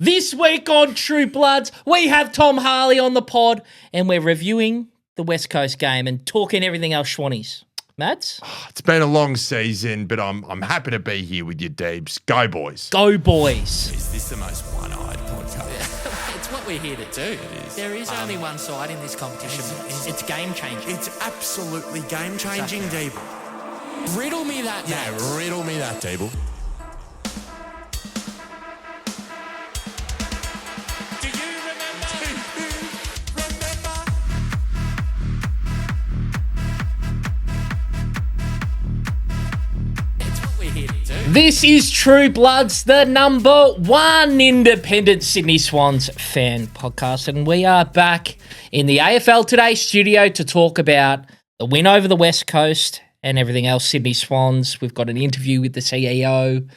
This week on True Bloods, we have Tom Harley on the pod and we're reviewing the West Coast game and talking everything else Swannies. Mads? It's been a long season, but I'm happy to be here with you, Deebs. Go, boys. Go, boys. Is this the most one-eyed podcast? It's what we're here to do. There is only one side in this competition. It's game-changing. It's absolutely game-changing, Deeble. Riddle me that, yeah, riddle me that, Deeble. Do you remember? It's what we're here to do. This is True Bloods, the number one independent Sydney Swans fan podcast, and we are back in the AFL Today studio to talk about the win over the West Coast and everything else Sydney Swans. We've got an interview with the CEO,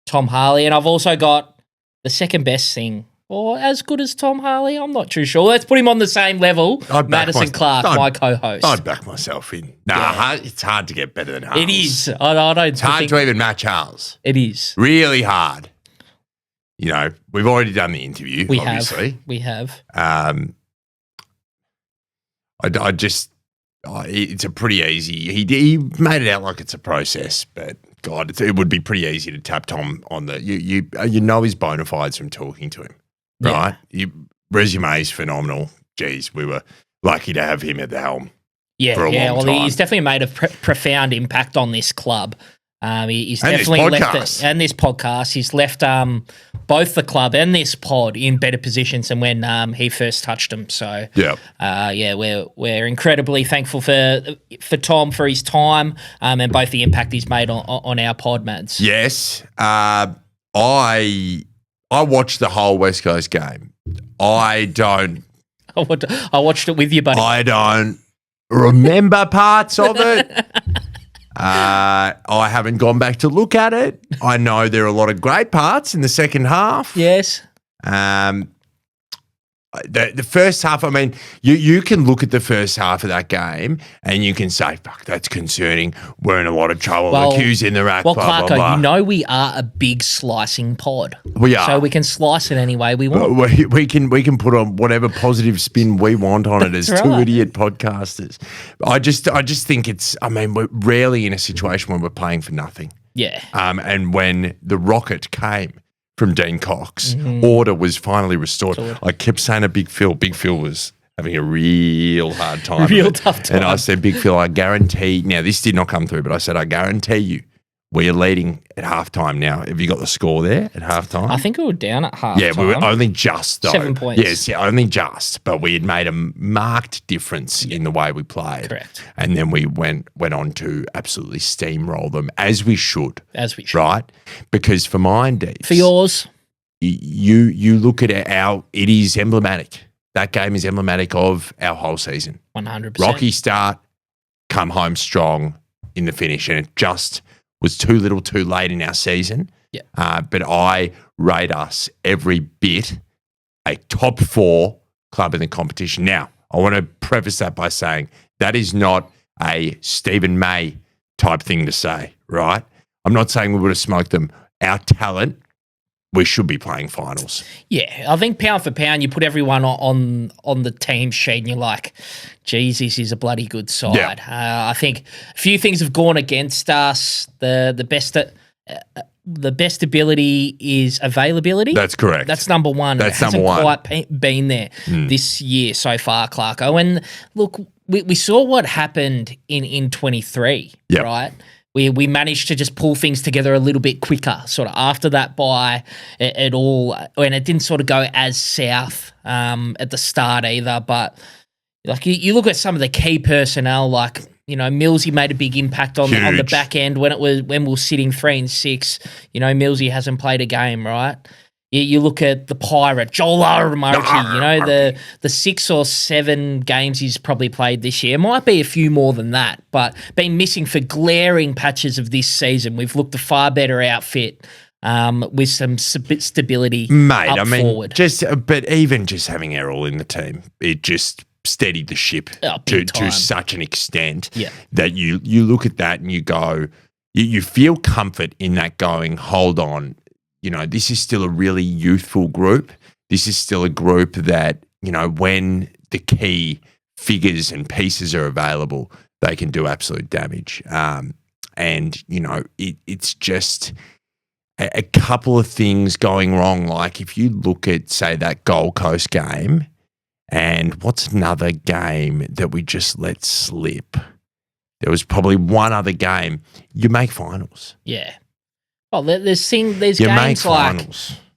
Tom Harley, and I've also got the second best thing, or as good as Tom Harley, I'm not too sure. Let's put him on the same level. Madison Clark, my co-host. I'd back myself in. It's hard to get better than Harles. It is. I don't It's hard to even match Harles. It is. Really hard. You know, we've already done the interview, obviously. We have. It's a pretty easy. He made it out like it's a process, but God, it would be pretty easy to tap Tom on the. You know his bona fides from talking to him, right? Resume is phenomenal. Geez, we were lucky to have him at the helm. Yeah, for a long time. He's definitely made a profound impact on this club. He's And definitely this left podcast. and this podcast. He's left both the club and this pod in better positions than when he first touched them. So we're incredibly thankful for Tom for his time and both the impact he's made on our pod, Mads. Yes, I watched the whole West Coast game. I watched it with you, buddy. I don't remember parts of it. I haven't gone back to look at it. I know there are a lot of great parts in the second half. Yes. The first half, I mean, you can look at the first half of that game and you can say, fuck, that's concerning. We're in a lot of trouble. The Q's in the rack, Well, blah, Clarko, blah, blah. you know we are a big slicing pod. We are. So we can slice it any way we want. We can put on whatever positive spin we want on it as That's two right. idiot podcasters. I just think we're rarely in a situation where we're playing for nothing. Yeah. And when the rocket came from Dean Cox, order was finally restored. I kept saying to Big Phil was having a real hard time. Real tough time. And I said, Big Phil, I guarantee, now this did not come through, but I said, I guarantee you, we are leading at halftime now. Have you got the score there at halftime? I think we were down at half. Yeah, we were only just, though. 7 points. Yes, yeah, only just. But we had made a marked difference in the way we played. Correct. And then we went on to absolutely steamroll them, as we should. Right? Because for mine, Deeps, For yours. you look at it is emblematic. That game is emblematic of our whole season. 100%. Rocky start, come home strong in the finish. And it just was too little too late in our season. Yeah. But I rate us every bit a top 4 club in the competition. Now, I want to preface that by saying that is not a Stephen May type thing to say, right? I'm not saying we would have smoked them. Our talent, we should be playing finals. Yeah, I think pound for pound, you put everyone on the team sheet and you're like, geez, this is a bloody good side. Yeah. I think a few things have gone against us. The best ability is availability. That's correct. That's number one. That's it hasn't number one. quite been there this year so far, Clarko. And look, we saw what happened in 23, Yep. right? We managed to just pull things together a little bit quicker, sort of after that bye at all, and it didn't sort of go as south at the start either. But like you look at some of the key personnel, like Millsy made a big impact on the back end when we were sitting 3 and 6. Millsy hasn't played a game, right? You look at the Pirate, Joel Murray, the 6 or 7 games he's probably played this year. Might be a few more than that, but been missing for glaring patches of this season. We've looked a far better outfit with some stability forward. But even just having Errol in the team, it just steadied the ship to such an extent that you look at that and you go, you feel comfort in that going, hold on, this is still a really youthful group. This is still a group that, when the key figures and pieces are available, they can do absolute damage. It's just a couple of things going wrong. Like if you look at, say, that Gold Coast game, and what's another game that we just let slip? There was probably one other game. You make finals. Yeah. Well, there's games like,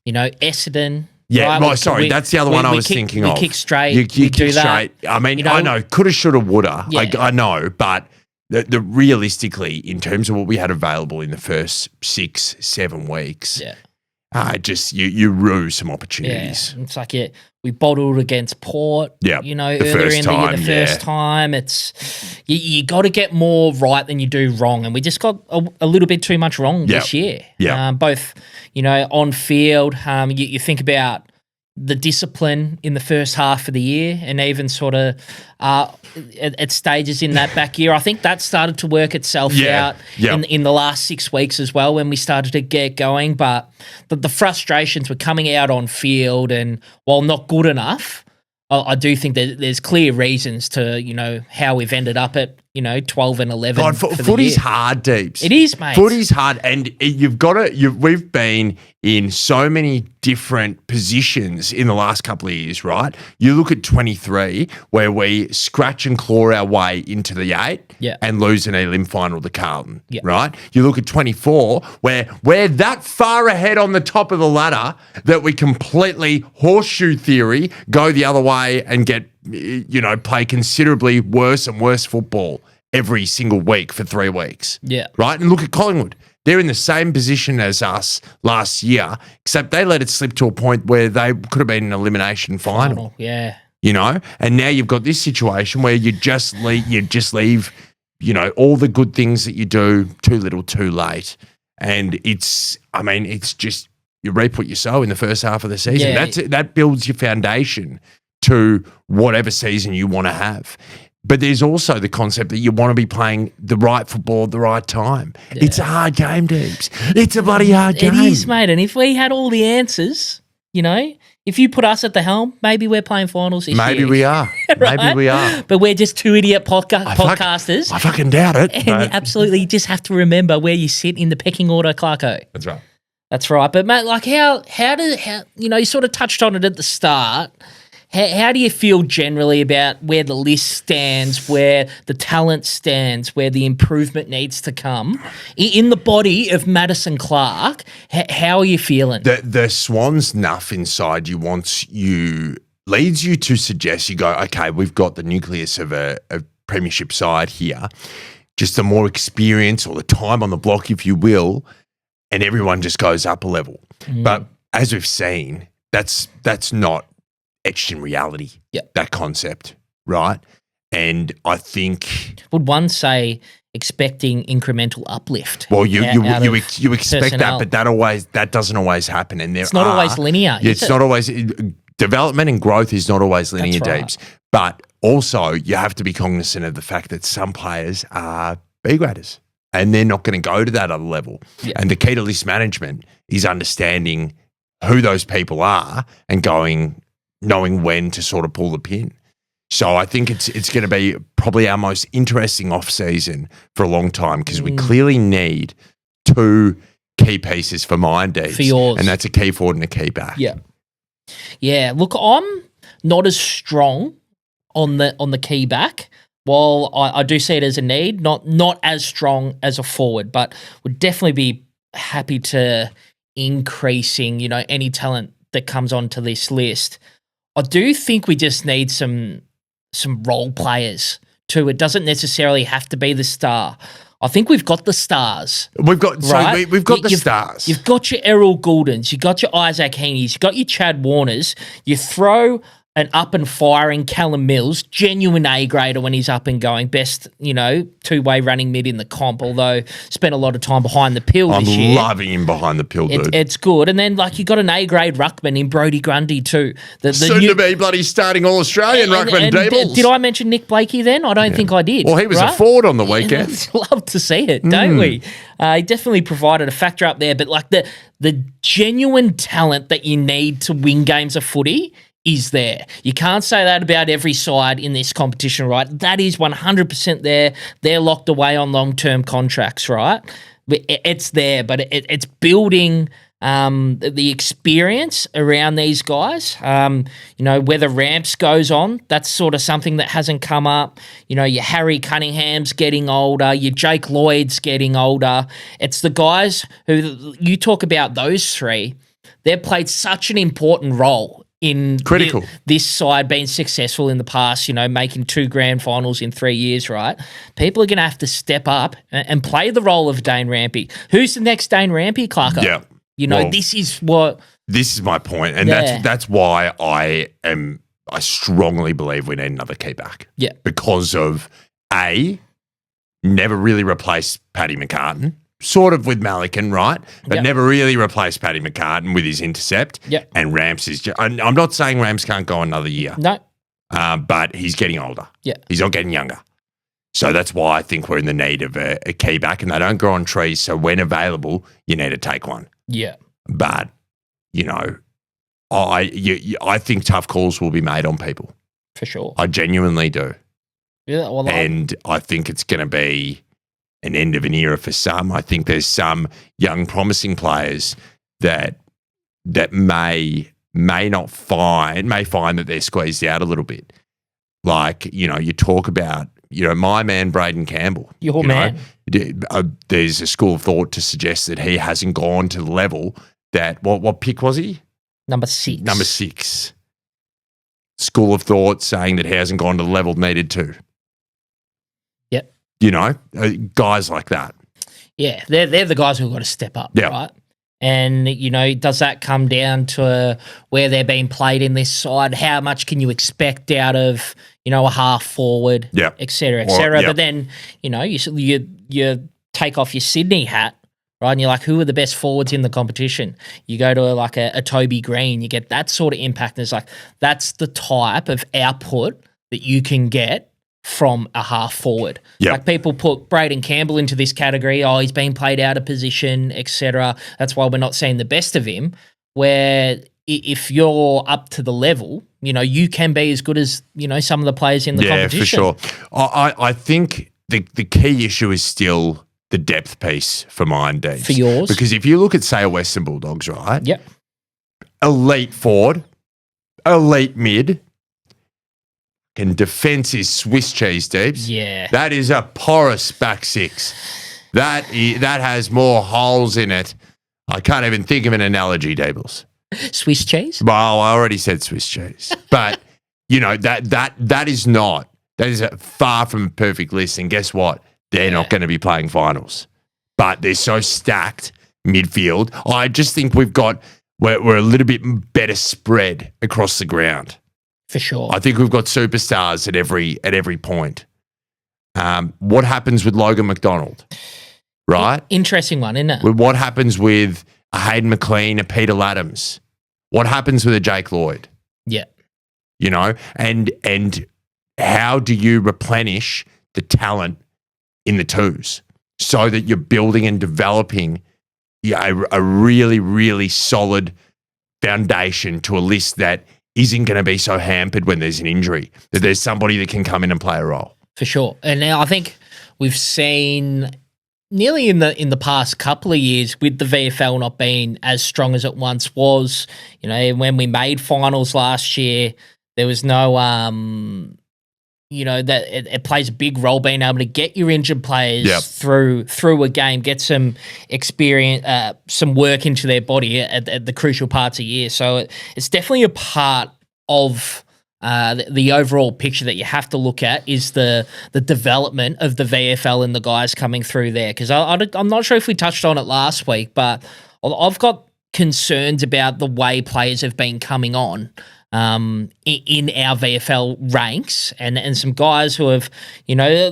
Essendon. Yeah, right? Sorry, that's the other one I was thinking of. We kick straight. You we do kick that. straight. I mean, I know, coulda, shoulda, woulda. Yeah. I know, but the realistically, in terms of what we had available in the first 6-7 weeks, you rue some opportunities. Yeah. It's like we bottled against Port. Yeah, earlier in the year, the first time. It's you got to get more right than you do wrong, and we just got a little bit too much wrong this year. Yeah, both on field. You think about the discipline in the first half of the year, and even sort of at stages in that back year. I think that started to work itself out in the last 6 weeks as well, when we started to get going. But the frustrations were coming out on field, and while not good enough, I do think that there's clear reasons to how we've ended up at 12 and 11. God, footy's hard, Deebs. It is, mate. Footy's hard, and we've been in so many different positions in the last couple of years, right? You look at 23, where we scratch and claw our way into the 8 and lose an elim final to Carlton, right? You look at 24, where we're that far ahead on the top of the ladder that we completely horseshoe theory, go the other way and get, play considerably worse and worse football every single week for 3 weeks. Yeah. Right? And look at Collingwood. They're in the same position as us last year, except they let it slip to a point where they could have been an elimination final. Yeah. And now you've got this situation where you just leave, all the good things that you do too little, too late. And it's just, you reap what you sow in the first half of the season. Yeah. That builds your foundation to whatever season you want to have. But there's also the concept that you want to be playing the right football at the right time. Yeah. It's a hard game, Deebs. It's a bloody hard game. It is, mate. And if we had all the answers, if you put us at the helm, maybe we're playing finals this year. Maybe we are. Right? Maybe we are. But we're just two idiot podcasters. I fucking doubt it. And you absolutely just have to remember where you sit in the pecking order, Clarko. That's right. That's right. But, mate, like how you sort of touched on it at the start. How do you feel generally about where the list stands, where the talent stands, where the improvement needs to come in the body of Madison Clark? How are you feeling? The Swans nuff inside you leads you to suggest, you go, okay, we've got the nucleus of a premiership side here, just the more experience or the time on the block, if you will, and everyone just goes up a level. But as we've seen, that's not etched in reality, that concept, right? And I think... Would one say expecting incremental uplift? Well, you expect personnel. that, but that doesn't always happen. And it's not always linear, it's not always... Development and growth is not always linear, right. Deebs. But also, you have to be cognizant of the fact that some players are B-graders and they're not going to go to that other level. Yeah. And the key to list management is understanding who those people are and knowing when to sort of pull the pin. So I think it's going to be probably our most interesting off-season for a long time, because we clearly need 2 key pieces for mine, Deebs. For yours. And that's a key forward and a key back. Yeah. Yeah, look, I'm not as strong on the key back. While I do see it as a need, not as strong as a forward, but would definitely be happy to increasing, any talent that comes onto this list. I do think we just need some role players too. It doesn't necessarily have to be the star. I think we've got the stars. We've got the stars. You've got your Errol Gouldens, you've got your Isaac Heaney's, you've got your Chad Warners. You throw an up and firing Callum Mills, genuine A-grader when he's up and going, best, two-way running mid in the comp, although spent a lot of time behind the pill I'm this year. loving him behind the pill, dude. It's good. And then, you got an A-grade ruckman in Brodie Grundy too. Soon to be bloody starting All-Australian ruckman, Deebles. Did I mention Nick Blakey then? I don't think I did. Well, he was a forward on the weekend. Love to see it, don't we? He definitely provided a factor up there, but the genuine talent that you need to win games of footy is there. You can't say that about every side in this competition, right? That is 100% there. They're locked away on long-term contracts, right? It's there, but it's building the experience around these guys. Whether Ramps goes on, that's sort of something that hasn't come up. Your Harry Cunningham's getting older. Your Jake Lloyd's getting older. It's the guys who you talk about, those three. They've played such an important role in critical this side being successful in the past, making 2 grand finals in 3 years, right? People are going to have to step up and play the role of Dane Rampy. Who's the next Dane Rampy, Clarko? Yeah. This is what... This is my point, and that's why I strongly believe we need another key back. Yeah. Because of, never really replaced Paddy McCartan. Sort of with Malikan, right? But never really replaced Paddy McCartan with his intercept. Yeah. And Ramps is I'm not saying Ramps can't go another year. No. But he's getting older. Yeah. He's not getting younger. So that's why I think we're in the need of a key back, and they don't grow on trees. So when available, you need to take one. Yeah. But, I think tough calls will be made on people. For sure. I genuinely do. Yeah. Well, and I think it's going to be an end of an era for some. I think there's some young promising players that may find that they're squeezed out a little bit. You talk about, my man Braden Campbell. Your man. There's a school of thought to suggest that he hasn't gone to the level that, what pick was he? Number 6. Number 6. School of thought saying that he hasn't gone to the level needed to. Guys like that. Yeah, they're the guys who've got to step up, right? And, does that come down to where they're being played in this side? How much can you expect out of, a half forward, et cetera, et cetera? But then, you take off your Sydney hat, right? And you're like, who are the best forwards in the competition? You go to a Toby Green, you get that sort of impact. And it's like, that's the type of output that you can get from a half forward. Yep. People put Braden Campbell into this category, he's been played out of position, etc. That's why we're not seeing the best of him, where if you're up to the level, you can be as good as, some of the players in the competition. Yeah, for sure. I think the key issue is still the depth piece for mine, Deebs. For yours? Because if you look at, say, a Western Bulldogs, right? Yep. Elite forward, elite mid, and defence is Swiss cheese, Deebs. Yeah. That is a porous back 6. That has more holes in it. I can't even think of an analogy, Deebles. Swiss cheese? Well, I already said Swiss cheese. But, that is a far from a perfect list. And guess what? They're not going to be playing finals. But they're so stacked midfield. I just think we're a little bit better spread across the ground. For sure. I think we've got superstars at every point. What happens with Logan McDonald, right? Interesting one, isn't it? What happens with a Hayden McLean, a Peter Laddams? What happens with a Jake Lloyd? Yeah. And how do you replenish the talent in the twos so that you're building and developing a really, really solid foundation to a list that isn't going to be so hampered when there's an injury, that there's somebody that can come in and play a role. For sure. And now I think we've seen nearly in the past couple of years with the VFL not being as strong as it once was, when we made finals last year, there was no, that it plays a big role being able to get your injured players through a game, get some experience, some work into their body at the crucial parts of the year. So it's definitely a part of the overall picture that you have to look at is the development of the VFL and the guys coming through there. Because I'm not sure if we touched on it last week, but I've got concerns about the way players have been coming on in our VFL ranks, and some guys who have,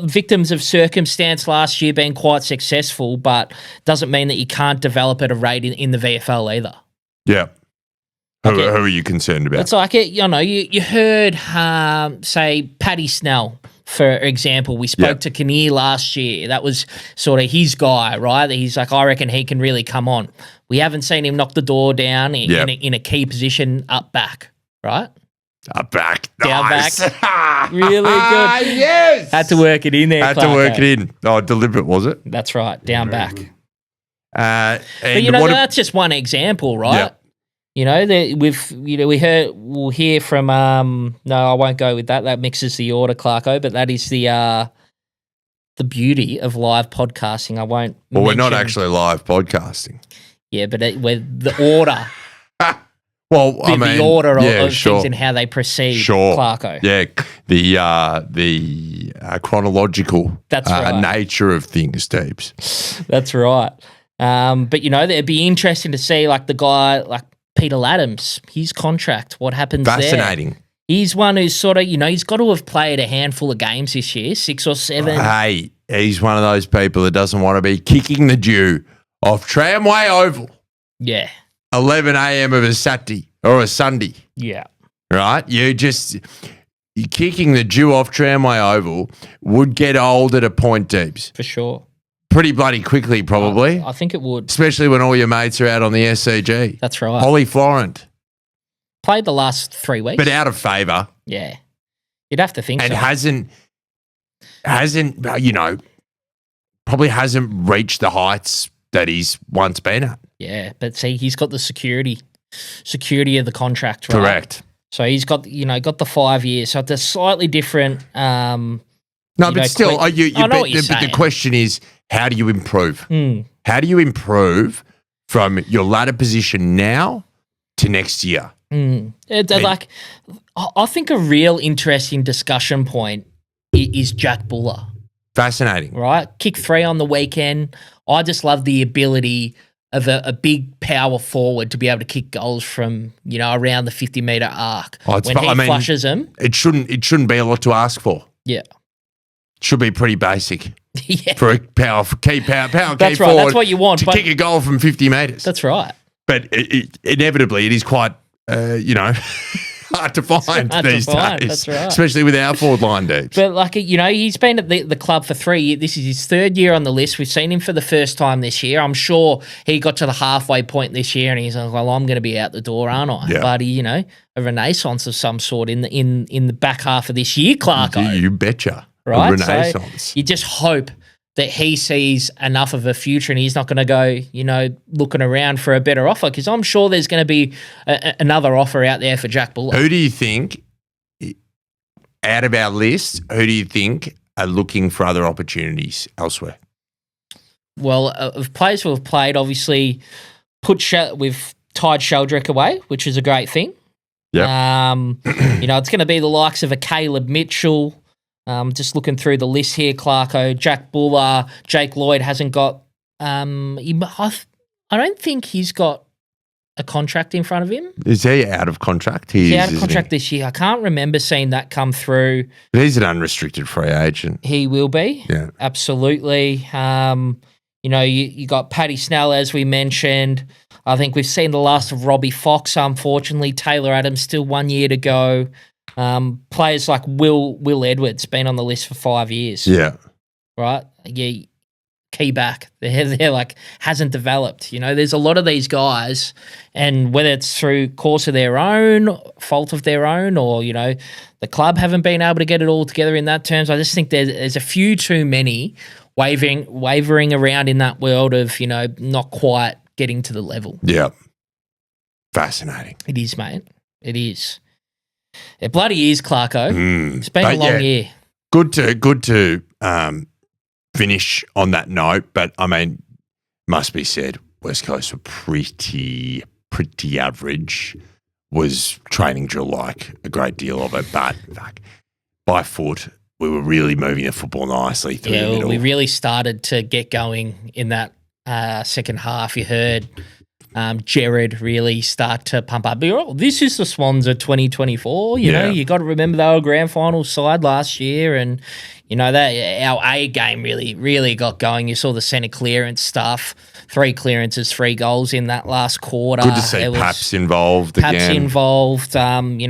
victims of circumstance last year, been quite successful, but doesn't mean that you can't develop at a rate in the VFL either. Yeah. Who are you concerned about? It's like, you heard, say, Paddy Snell, for example. We spoke to Kinnear last year. That was sort of his guy, right? He's like, I reckon he can really come on. We haven't seen him knock the door down in a key position up back, right? Up back. Down nice. back. Really good. Yes. Had to work it in there, Had to work it in. Oh, deliberate, was it? That's right, down back. And but, that's just one example, right? Yeah. We'll hear from no, I won't go with that. That mixes the order, Clarko, but that is the beauty of live podcasting. I won't. Well, we're not actually live podcasting. Yeah, but we're the order. Well, the order of things and how they proceed, Clarko. Yeah, the chronological nature of things, Deebs. That's right. But, it'd be interesting to see, like, the guy, like Peter Laddams, his contract, what happens Fascinating. there. He's one who's sort of, he's got to have played a handful of games this year, 6 or 7. Hey, he's one of those people that doesn't want to be kicking the dew off Tramway Oval. Yeah. 11 a.m. of a Saturday or a Sunday. Yeah. Right? You're kicking the dew off Tramway Oval would get old at a point, Deebs. For sure. Pretty bloody quickly, probably. I think it would. Especially when all your mates are out on the SCG. That's right. Holly Florent. Played the last 3 weeks. But out of favour. Yeah. You'd have to think and so. And hasn't, probably hasn't reached the heights that he's once been at. Yeah, but see, he's got the security of the contract, right? Correct. So he's got the 5 years. So it's a slightly different. No, but still, the question is, how do you improve? How do you improve from your ladder position now to next year? I think a real interesting discussion point is Jack Buller. Fascinating. Right? Kick 3 on the weekend. I just love the ability of a big power forward to be able to kick goals from, around the 50-metre arc. When he flushes them. It shouldn't be a lot to ask for. Yeah. It should be pretty basic. Yeah. For a power key That's forward. That's what you want. To kick a goal from 50 metres. That's right. But inevitably, it is quite, hard to find these days. That's right. Especially with our forward line, Deebs. But, he's been at the club for 3 years. This is his 3rd year on the list. We've seen him for the first time this year. I'm sure he got to the halfway point this year and he's like, well, I'm going to be out the door, aren't I? Yeah. But, a renaissance of some sort in the back half of this year, Clarko. You betcha. Right? A renaissance. So you just hope that he sees enough of a future and he's not going to go, looking around for a better offer, because I'm sure there's going to be another offer out there for Jack Buller. Who do you think, out of our list, are looking for other opportunities elsewhere? Well, of players who have played, obviously, we've tied Sheldrick away, which is a great thing. Yeah. It's going to be the likes of a Caleb Mitchell. Just looking through the list here, Clarko, Jack Buller, Jake Lloyd hasn't got. I don't think he's got a contract in front of him. Is he out of contract? He's out of contract this year. I can't remember seeing that come through. But he's an unrestricted free agent. He will be. Yeah, absolutely. You got Paddy Snell, as we mentioned. I think we've seen the last of Robbie Fox. Unfortunately, Taylor Adams still 1 year to go. Players like Will Edwards been on the list for 5 years. Yeah. Right? Yeah. Key back. They're like, hasn't developed. There's a lot of these guys, and whether it's through course of their own, fault of their own, or, the club haven't been able to get it all together in that terms. I just think there's a few too many wavering around in that world of, not quite getting to the level. Yeah. Fascinating. It is, mate. It is. It bloody is, Clarko. It's been a long year. Good to finish on that note, but must be said, West Coast were pretty average. Was training drill like a great deal of it, but by foot, we were really moving the football nicely through the middle. We really started to get going in that second half. You heard Jared really start to pump up. This is the Swans of 2024. You know, you got to remember they were a grand final side last year, and you know that our A game really got going. You saw the centre clearance stuff, 3 clearances, 3 goals in that last quarter. Good to see Paps involved again. Paps involved. You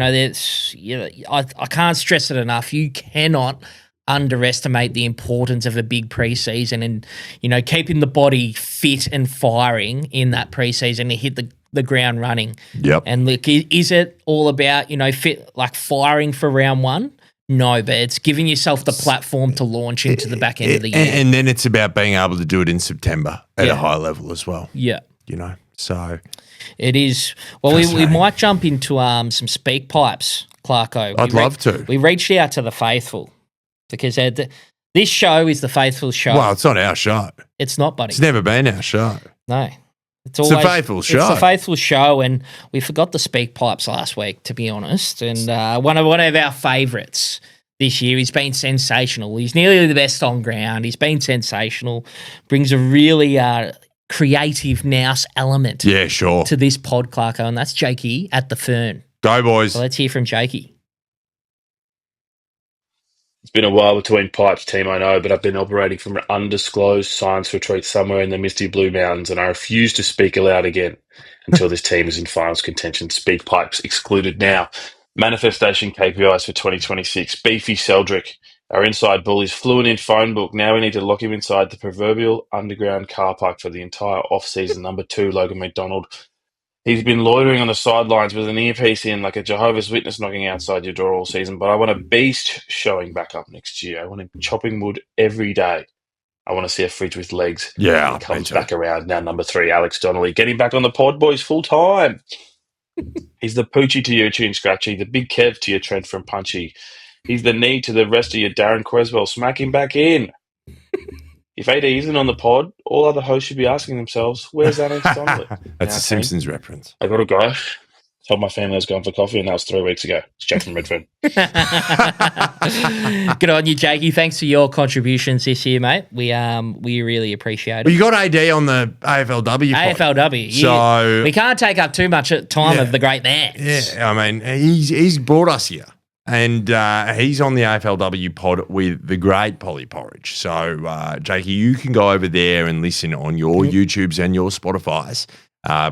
know, I can't stress it enough. You cannot underestimate the importance of a big preseason, and you know, keeping the body fit and firing in that preseason to hit the ground running. Yep. And look, is it all about, you know, fit, like firing for round 1? No, but it's giving yourself the platform to launch into the back end of the year. And then it's about being able to do it in September at a high level as well. Yeah. You know, so it is. Well, we might jump into some speak pipes, Clarko. I'd love to. We reached out to the faithful, because this show is the faithful show. Well, it's not our show. It's not, buddy. It's never been our show. No. It's the faithful show. It's the faithful show, and we forgot the speak pipes last week, to be honest. And one of our favourites this year, he's been sensational. He's nearly the best on ground. He's been sensational. Brings a really creative nous element to this pod, Clarko, and that's Jakey at the Fern. Go, boys. So let's hear from Jakey. It's been a while between pipes, team, I know, but I've been operating from an undisclosed science retreat somewhere in the misty Blue Mountains, and I refuse to speak aloud again until this team is in finals contention. Speak pipes excluded now. Manifestation KPIs for 2026. Beefy Seldrick, our inside bull, is fluent in phone book. Now we need to lock him inside the proverbial underground car park for the entire off-season. Number 2, Logan McDonald. He's been loitering on the sidelines with an earpiece in, like a Jehovah's Witness knocking outside your door all season. But I want a beast showing back up next year. I want him chopping wood every day. I want to see a fridge with legs. Yeah, he comes back around. Now, number 3, Alex Donnelly. Get him back on the pod, boys, full time. He's the Poochie to your Tune Scratchy, the Big Kev to your Trent from Punchy. He's the knee to the rest of your Darren Creswell. Smack him back in. If AD isn't on the pod, all other hosts should be asking themselves, where's Alex Donnelly? That's a Simpsons reference. I got to go. Told my family I was going for coffee, and that was 3 weeks ago. It's Jack from Redfern. Good on you, Jakey. Thanks for your contributions this year, mate. We really appreciate it. Well, you got AD on the AFLW pod. AFLW. So we can't take up too much time of the great man. Yeah, I mean, he's brought us here. And he's on the AFLW pod with the great Polly Porridge. So, Jakey, you can go over there and listen on your YouTubes and your Spotifys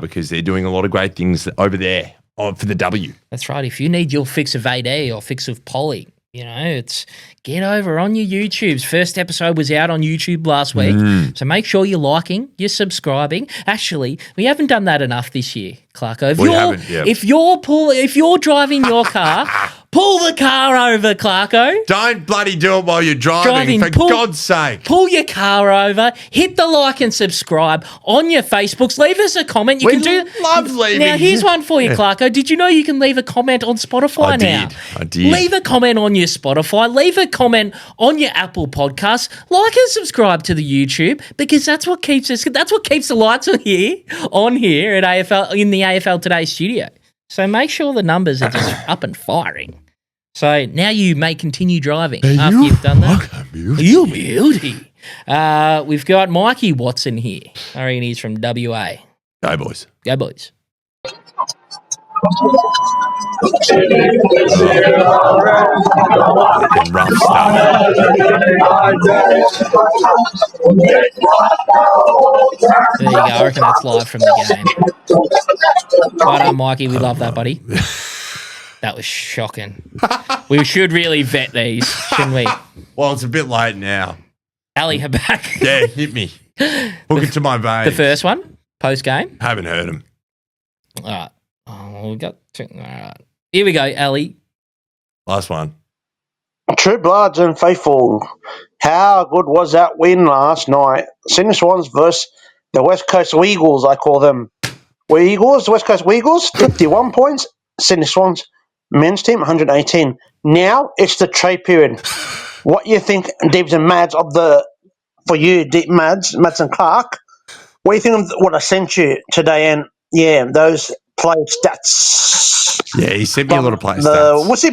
because they're doing a lot of great things over there for the W. That's right. If you need your fix of AD or fix of Polly, you know, it's get over on your YouTubes. First episode was out on YouTube last week. So make sure you're liking, you're subscribing. Actually, we haven't done that enough this year, Clarko. If you're driving your car, pull the car over, Clarko. Don't bloody do it while you're driving, for God's sake. Pull your car over, hit the like and subscribe on your Facebooks. Leave us a comment. You can love leaving. Now, here's one for you, Clarko. Did you know you can leave a comment on Spotify now? I did. Leave a comment on your Spotify. Leave a comment on your Apple Podcasts. Like and subscribe to the YouTube, because that's what keeps the lights on here at AFL, in the AFL Today studio. So make sure the numbers are just up and firing. So now you may continue driving after you've done that. You beauty. We've got Mikey Watson here. I reckon he's from WA. Go, boys. Go, boys. Rough stuff. There you go. I reckon that's live from the game. Right on, Mikey. We love that, buddy. That was shocking. We should really vet these, shouldn't we? Well, it's a bit late now. Ali, her back. Yeah, hit me. Hook it to my veins. The first one, post-game. Haven't heard him. All right. Oh, we got two. All right. Here we go, Ali. Last one. True Bloods and Faithful. How good was that win last night? Sydney Swans versus the West Coast Weagles, I call them. Weagles, the West Coast Weagles, 51 points. Sydney Swans men's team, 118. Now it's the trade period. What you think, Deebs and Mads, for you, Mads and Clark, what do you think of what I sent you today? And yeah, those Player stats. Yeah, he sent me a lot of player The stats. wussy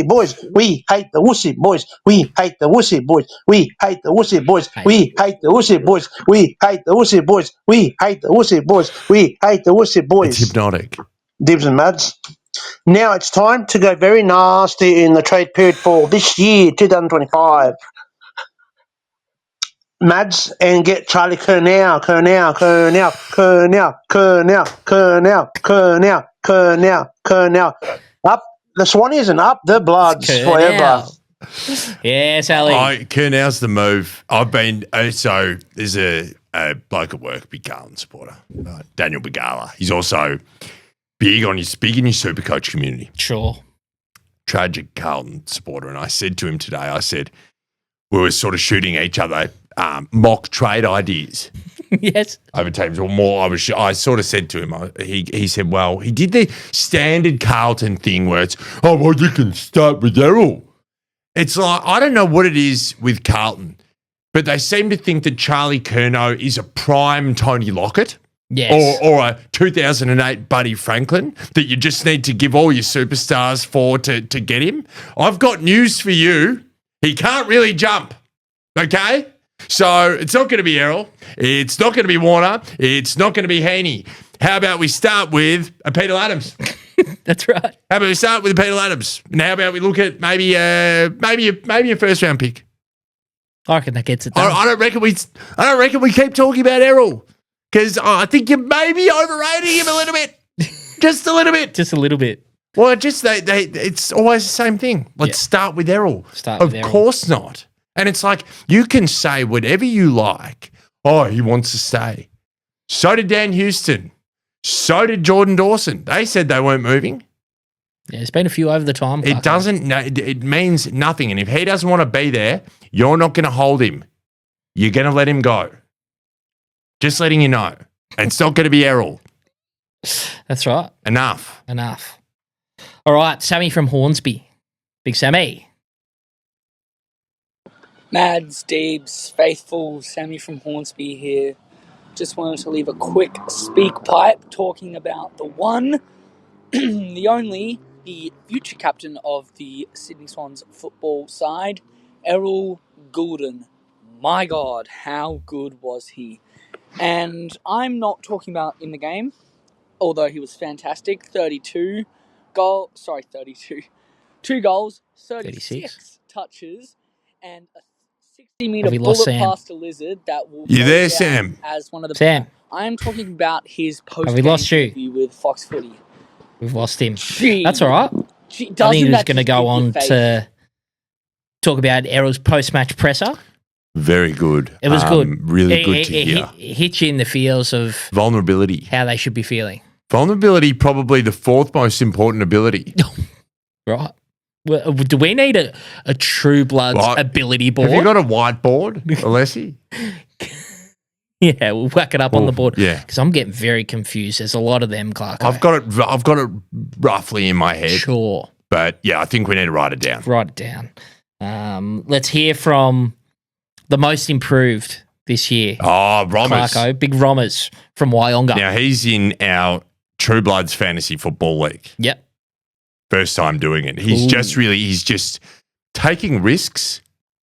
boys. We hate the wussy boys. We hate the wussy boys. We hate the wussy boys. We hate the wussy boys. We hate the wussy boys. We hate the wussy boys. We hate the wussy It's boys. hypnotic. Deebs and Mads. Now it's time to go very nasty in the trade period for this year, 2025. Mads, and get Charlie Curnow up the Swannies and up the Bloods forever. Yes, Ali. Kurnow's the move. I've been so there's a bloke at work, big Carlton supporter, Daniel Begala. He's also big in your Supercoach community. Sure. Tragic Carlton supporter, and I said to him today, I said we were sort of shooting each other mock trade ideas. Yes. Over teams or more. I sort of said to him, he said, well, he did the standard Carlton thing where it's, oh, well, you can start with Errol. It's like, I don't know what it is with Carlton, but they seem to think that Charlie Curnow is a prime Tony Lockett. Yes. Or a 2008 Buddy Franklin that you just need to give all your superstars for to get him. I've got news for you. He can't really jump. Okay? So it's not going to be Errol. It's not going to be Warner. It's not going to be Heaney. How about we start with a Peter Adams? That's right. How about we start with a Peter Adams? And how about we look at maybe a first round pick? I reckon that gets it done. I don't reckon we keep talking about Errol because I think you may be overrating him a little bit, just a little bit, Just a little bit. Well, just it's always the same thing. Let's start with Errol. Of course not. And it's like, you can say whatever you like. Oh, he wants to stay. So did Dan Houston. So did Jordan Dawson. They said they weren't moving. Yeah, there's been a few over the time. It means nothing. And if he doesn't want to be there, you're not going to hold him. You're going to let him go. Just letting you know. And it's not going to be Errol. That's right. Enough. All right, Sammy from Hornsby. Big Sammy. Mads, Deebs, faithful, Sammy from Hornsby here. Just wanted to leave a quick speak pipe talking about the one, the only, the future captain of the Sydney Swans football side, Errol Goulden. My God, how good was he? And I'm not talking about in the game, although he was fantastic. 2 goals, 36 touches, and a 60-meter bullet past a lizard that will You go there, down Sam? as one of the Sam. I am talking about his Have we lost post-game you? interview with Fox Footy. We've lost him. Gee. That's all right. I think he was going to go on to talk about Errol's post-match presser. Very good. It was good. Really good to hear. It hits you in the feels of vulnerability. How they should be feeling. Vulnerability, probably the fourth most important ability. Right. Well, do we need a True Bloods ability board? Have you got a whiteboard, Alessi? Yeah, we'll whack it up on the board. Yeah, because I'm getting very confused. There's a lot of them, Clark. I've got it roughly in my head. Sure, but yeah, I think we need to write it down. Let's hear from the most improved this year. Oh, Rommers, Clarko, big Rommers from Wyonga. Now he's in our True Bloods Fantasy Football League. Yep, first time doing it. He's just taking risks.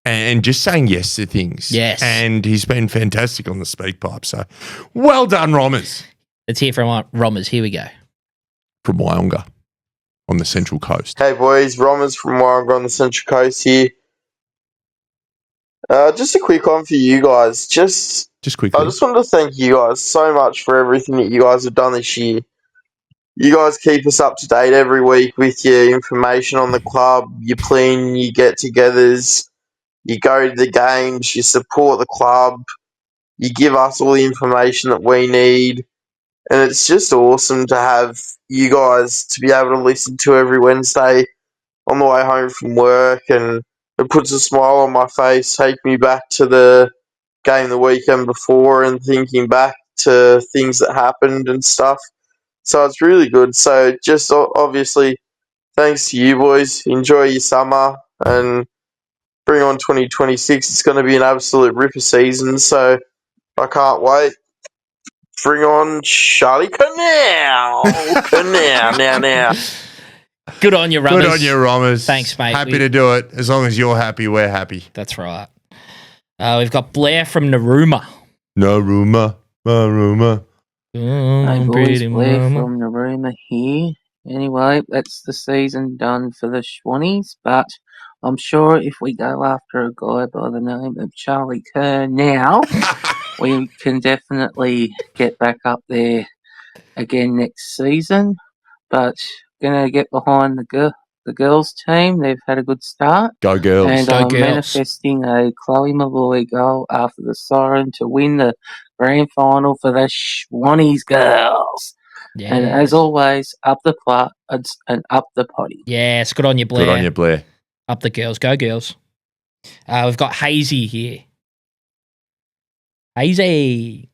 And just saying yes to things. Yes. And he's been fantastic on the speak pipe. So well done, Rommers. Let's hear from Rommers. Here we go. From Wyonga on the Central Coast. Hey, boys. Rommers from Wyonga on the Central Coast here. Just a quick one for you guys. Just quickly. I just wanted to thank you guys so much for everything that you guys have done this year. You guys keep us up to date every week with your information on the club, your plan, your get-togethers. You go to the games, you support the club, you give us all the information that we need, and it's just awesome to have you guys to be able to listen to every Wednesday on the way home from work, and it puts a smile on my face, take me back to the game the weekend before and thinking back to things that happened and stuff. So it's really good. So just obviously, thanks to you boys. Enjoy your summer and bring on 2026. It's going to be an absolute ripper season, so I can't wait. Bring on Charlie Canal. Canal, now. Good on you, Rummers. Good on you, Rommers. Thanks, mate. Happy to do it. As long as you're happy, we're happy. That's right. We've got Blair from Naruma. Naruma. Hey boys, Blair from Naruma here. Anyway, that's the season done for the Swannies, but I'm sure if we go after a guy by the name of Charlie Kerr now, we can definitely get back up there again next season. But gonna get behind the girls team. They've had a good start. Go girls. And Go I'm girls. manifesting a Chloe Malloy goal after the siren to win the grand final for the Swannies girls. Yes. And as always, up the plats and up the potty. Yes, good on you, Blair. Good on you, Blair. Up the girls. Go girls. We've got Hazy here. Hazy.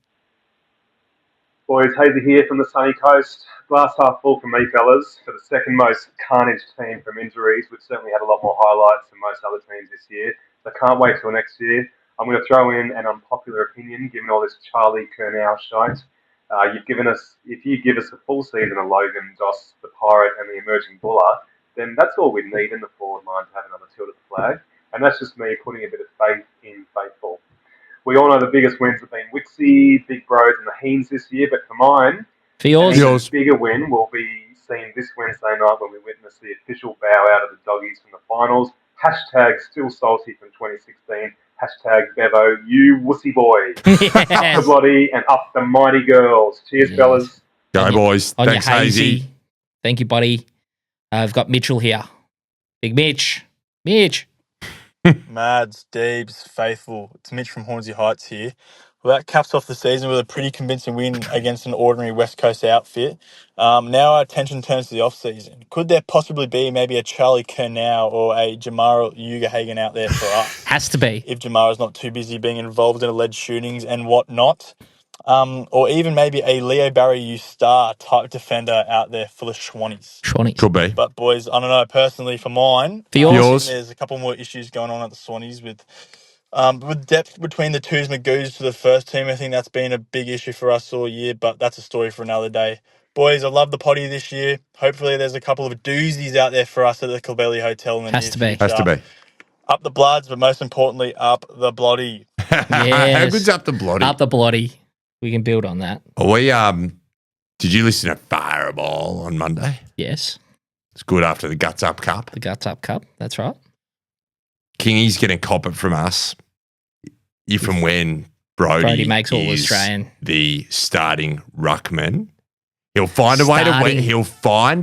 Boys, Hazy here from the sunny coast. Glass half full for me, fellas, for the second most carnage team from injuries, which certainly had a lot more highlights than most other teams this year. So can't wait till next year. I'm going to throw in an unpopular opinion, given all this Charlie Kernow shite. If you give us a full season of Logan, Doss, the Pirate, and the emerging Buller, then that's all we need in the forward line to have another tilt at the flag. And that's just me putting a bit of faith in Faithful. We all know the biggest wins have been Wixie, Big Bros, and the Heens this year, but for mine, For yours. the bigger win will be seen this Wednesday night when we witness the official bow out of the doggies from the finals. Hashtag still salty from 2016. Hashtag Bevo, you wussy boy. Up the bloody and up the mighty girls. Cheers, fellas. Go, boys. On Thanks, your Hazy. Thank you, buddy. I've got Mitchell here. Big Mitch. Mitch. Mads, Deebs, Faithful. It's Mitch from Hornsey Heights here. Well, that caps off the season with a pretty convincing win against an ordinary West Coast outfit. Now our attention turns to the off-season. Could there possibly be maybe a Charlie Kernow or a Jamara Ugahagen out there for us? Has to be. If Jamara's not too busy being involved in alleged shootings and whatnot. Or even maybe a Leo Barry star type defender out there for the Swannies. Could be. But boys, I don't know, personally for mine, For yours? there's a couple more issues going on at the Swannies with depth between the twos Magoos to the first team. I think that's been a big issue for us all year, but that's a story for another day. Boys, I love the potty this year. Hopefully there's a couple of doozies out there for us at the Kilbelly Hotel in the near future. Has to be. Up the bloods, but most importantly, up the bloody. Yes. How good's up the bloody? Up the bloody. We can build on that. Did you listen to Fireball on Monday? Yes. It's good after the Guts Up Cup. The Guts Up Cup. That's right. Kingy's getting cop it from us. If and when Brody makes all is Australian. the starting ruckman, he'll find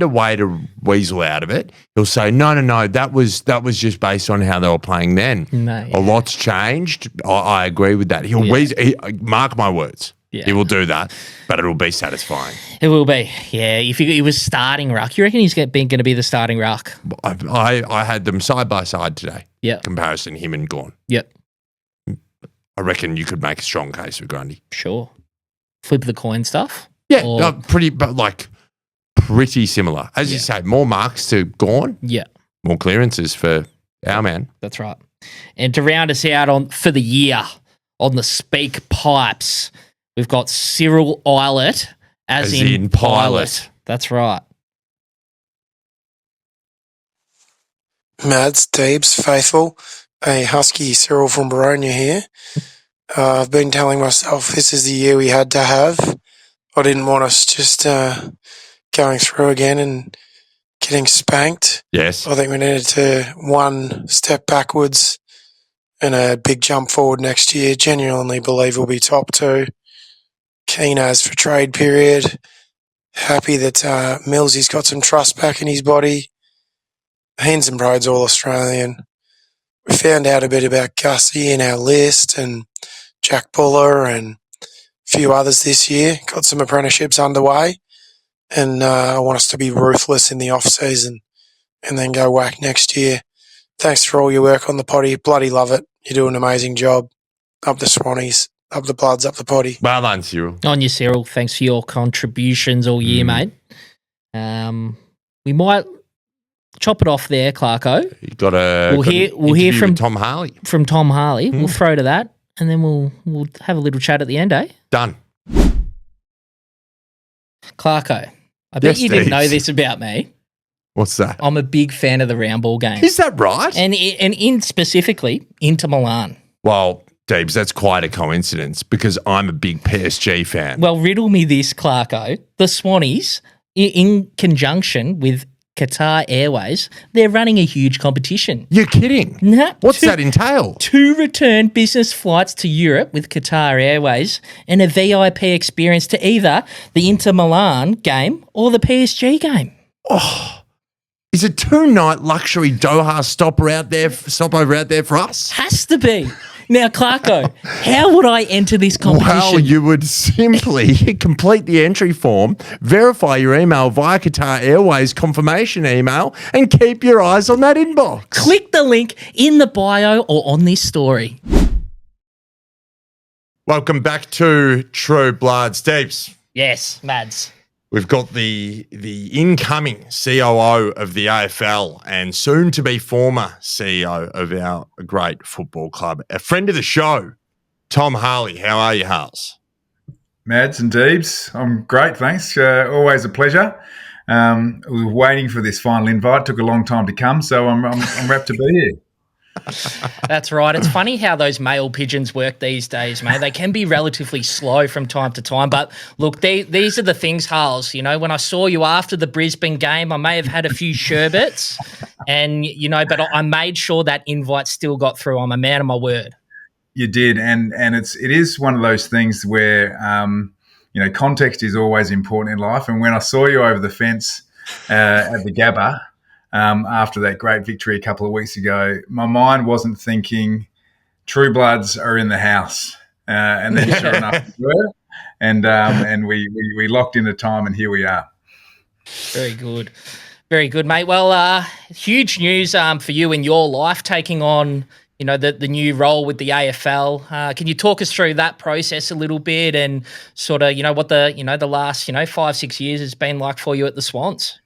a way to weasel out of it. He'll say, no, that was just based on how they were playing then. No, A lot's changed. I agree with that. He'll mark my words. Yeah. He will do that, but it'll be satisfying. It will be. Yeah. If he was starting ruck, you reckon he's going to be the starting ruck? I had them side by side today. Yeah. Comparison, him and Gorn. Yep. I reckon you could make a strong case for Grundy. Sure. Flip the coin stuff? Yeah, Or- pretty similar. As you say, more marks to Gorn. Yeah. More clearances for our man. That's right. And to round us out for the year on the Speak Pipes, we've got Cyril Eilert as in pilot. That's right. Mads, Deebs, Faithful, a husky Cyril from Baronia here. I've been telling myself this is the year we had to have. I didn't want us just going through again and getting spanked. Yes. I think we needed to one step backwards and a big jump forward next year. Genuinely believe we'll be top two. Keen as for trade period. Happy that Millsy's got some trust back in his body. Heens and Broad's all Australian. We found out a bit about Gussie in our list and Jack Buller and a few others this year. Got some apprenticeships underway. And I want us to be ruthless in the off-season and then go whack next year. Thanks for all your work on the potty. Bloody love it. You do an amazing job. Up the Swannies. Up the bloods, up the potty. Well done, Cyril. On you, Cyril. Thanks for your contributions all year, mate. We might chop it off there, Clarko. You got a. We'll hear from Tom Harley. From Tom Harley. We'll throw to that, and then we'll have a little chat at the end, eh? Done. Clarko, I bet Yes, you didn't know Deebs. this about me. What's that? I'm a big fan of the round ball game. Is that right? And in specifically, Inter Milan. Well, Deebs, that's quite a coincidence because I'm a big PSG fan. Well, riddle me this, Clarko. The Swannies, in conjunction with Qatar Airways, they're running a huge competition. You're kidding? Nah, What's that entail? 2 return business flights to Europe with Qatar Airways and a VIP experience to either the Inter Milan game or the PSG game. Is a 2-night luxury Doha stopover out there for us? Has to be. Now, Clarko, how would I enter this competition? Well, you would simply complete the entry form, verify your email via Qatar Airways confirmation email, and keep your eyes on that inbox. Click the link in the bio or on this story. Welcome back to True Bloods. Deebs, Yes, Mads. we've got the incoming COO of the AFL and soon to be former CEO of our great football club, a friend of the show, Tom Harley. How are you, Harls? Mads and Deebs, I'm great, thanks. Always a pleasure. We were waiting for this final invite. Took a long time to come, so I'm rapt to be here. That's right. It's funny how those mail pigeons work these days, mate. They can be relatively slow from time to time. But look, these are the things, Harls. You know, when I saw you after the Brisbane game, I may have had a few sherbets, and but I made sure that invite still got through. I'm a man of my word. You did, and it is one of those things where context is always important in life. And when I saw you over the fence at the Gabba. After that great victory a couple of weeks ago, my mind wasn't thinking True Bloods are in the house, and then sure enough we were, and we locked into time, and here we are. Very good, mate. Well, huge news for you in your life, taking on the new role with the AFL. Can you talk us through that process a little bit, and sort of what the last 5-6 years has been like for you at the Swans?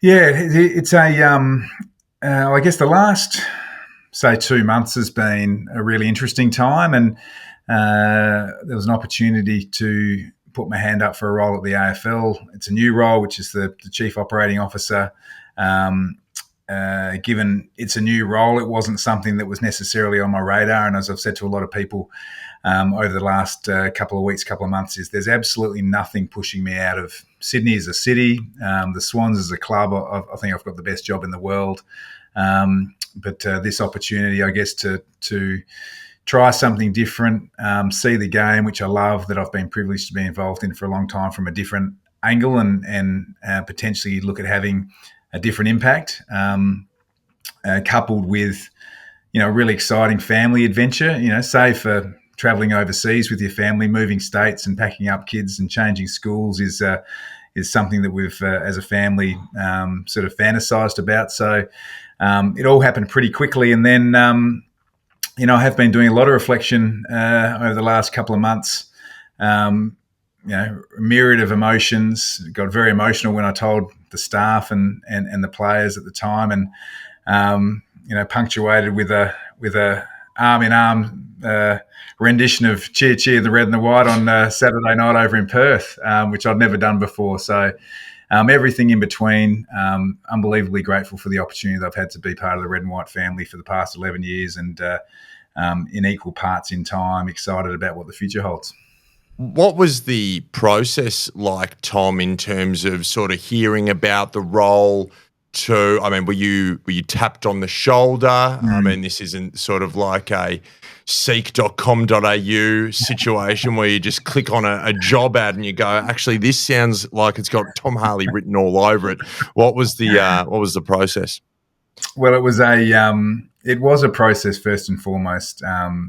Yeah, it's I guess the last, say, 2 months has been a really interesting time, and there was an opportunity to put my hand up for a role at the AFL. It's a new role, which is the Chief Operating Officer. Given it's a new role, it wasn't something that was necessarily on my radar, and as I've said to a lot of people over the last couple of weeks, couple of months, is there's absolutely nothing pushing me out of Sydney as a city. The Swans as a club, I think I've got the best job in the world. But this opportunity, I guess, to try something different, see the game, which I love, that I've been privileged to be involved in for a long time, from a different angle, and potentially look at having a different impact, coupled with a really exciting family adventure. Say for traveling overseas with your family, moving states and packing up kids and changing schools is something that we've, as a family, sort of fantasized about. So it all happened pretty quickly. And then, I have been doing a lot of reflection over the last couple of months, a myriad of emotions. Got very emotional when I told the staff and the players at the time, and, punctuated with a arm in arm rendition of Cheer Cheer the Red and the White on Saturday night over in Perth, which I'd never done before. So everything in between, unbelievably grateful for the opportunity that I've had to be part of the Red and White family for the past 11 years, and in equal parts in time, excited about what the future holds. What was the process like, Tom, in terms of sort of hearing about the role? Were you tapped on the shoulder? I mean, this isn't sort of like a seek.com.au situation where you just click on a job ad and you go, actually, this sounds like it's got Tom Harley written all over it. What was the process? Well, it was a process first and foremost.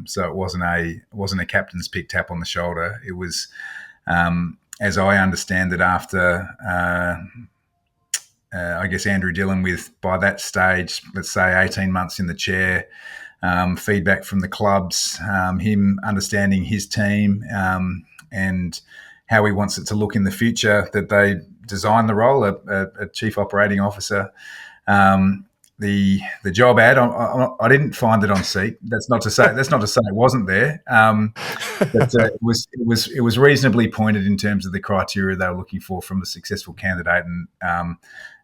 So it wasn't a captain's pick, tap on the shoulder. It was, as I understand it, after I guess Andrew Dillon, with, by that stage, let's say 18 months in the chair, feedback from the clubs, him understanding his team and how he wants it to look in the future, that they designed the role, a chief operating officer. the job ad, I didn't find it on Seek. That's not to say it wasn't there. But it was reasonably pointed in terms of the criteria they were looking for from a successful candidate, and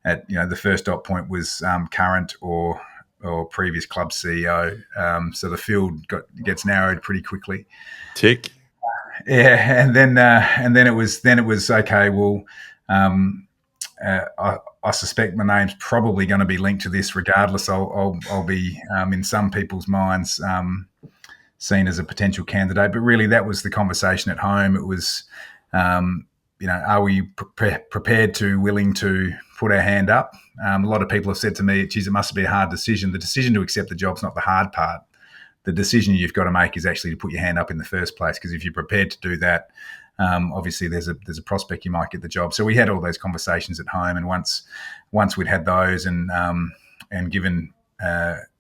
the first dot point was current or previous club CEO. So the field gets narrowed pretty quickly. Tick. Yeah, and then it was okay. Well, I suspect my name's probably going to be linked to this, regardless. I'll be in some people's minds seen as a potential candidate. But really, that was the conversation at home. It was, are we prepared to, willing to put our hand up? A lot of people have said to me, geez, it must be a hard decision. The decision to accept the job's not the hard part. The decision you've got to make is actually to put your hand up in the first place, because if you're prepared to do that, obviously there's a prospect you might get the job. So we had all those conversations at home, and once we'd had those and given,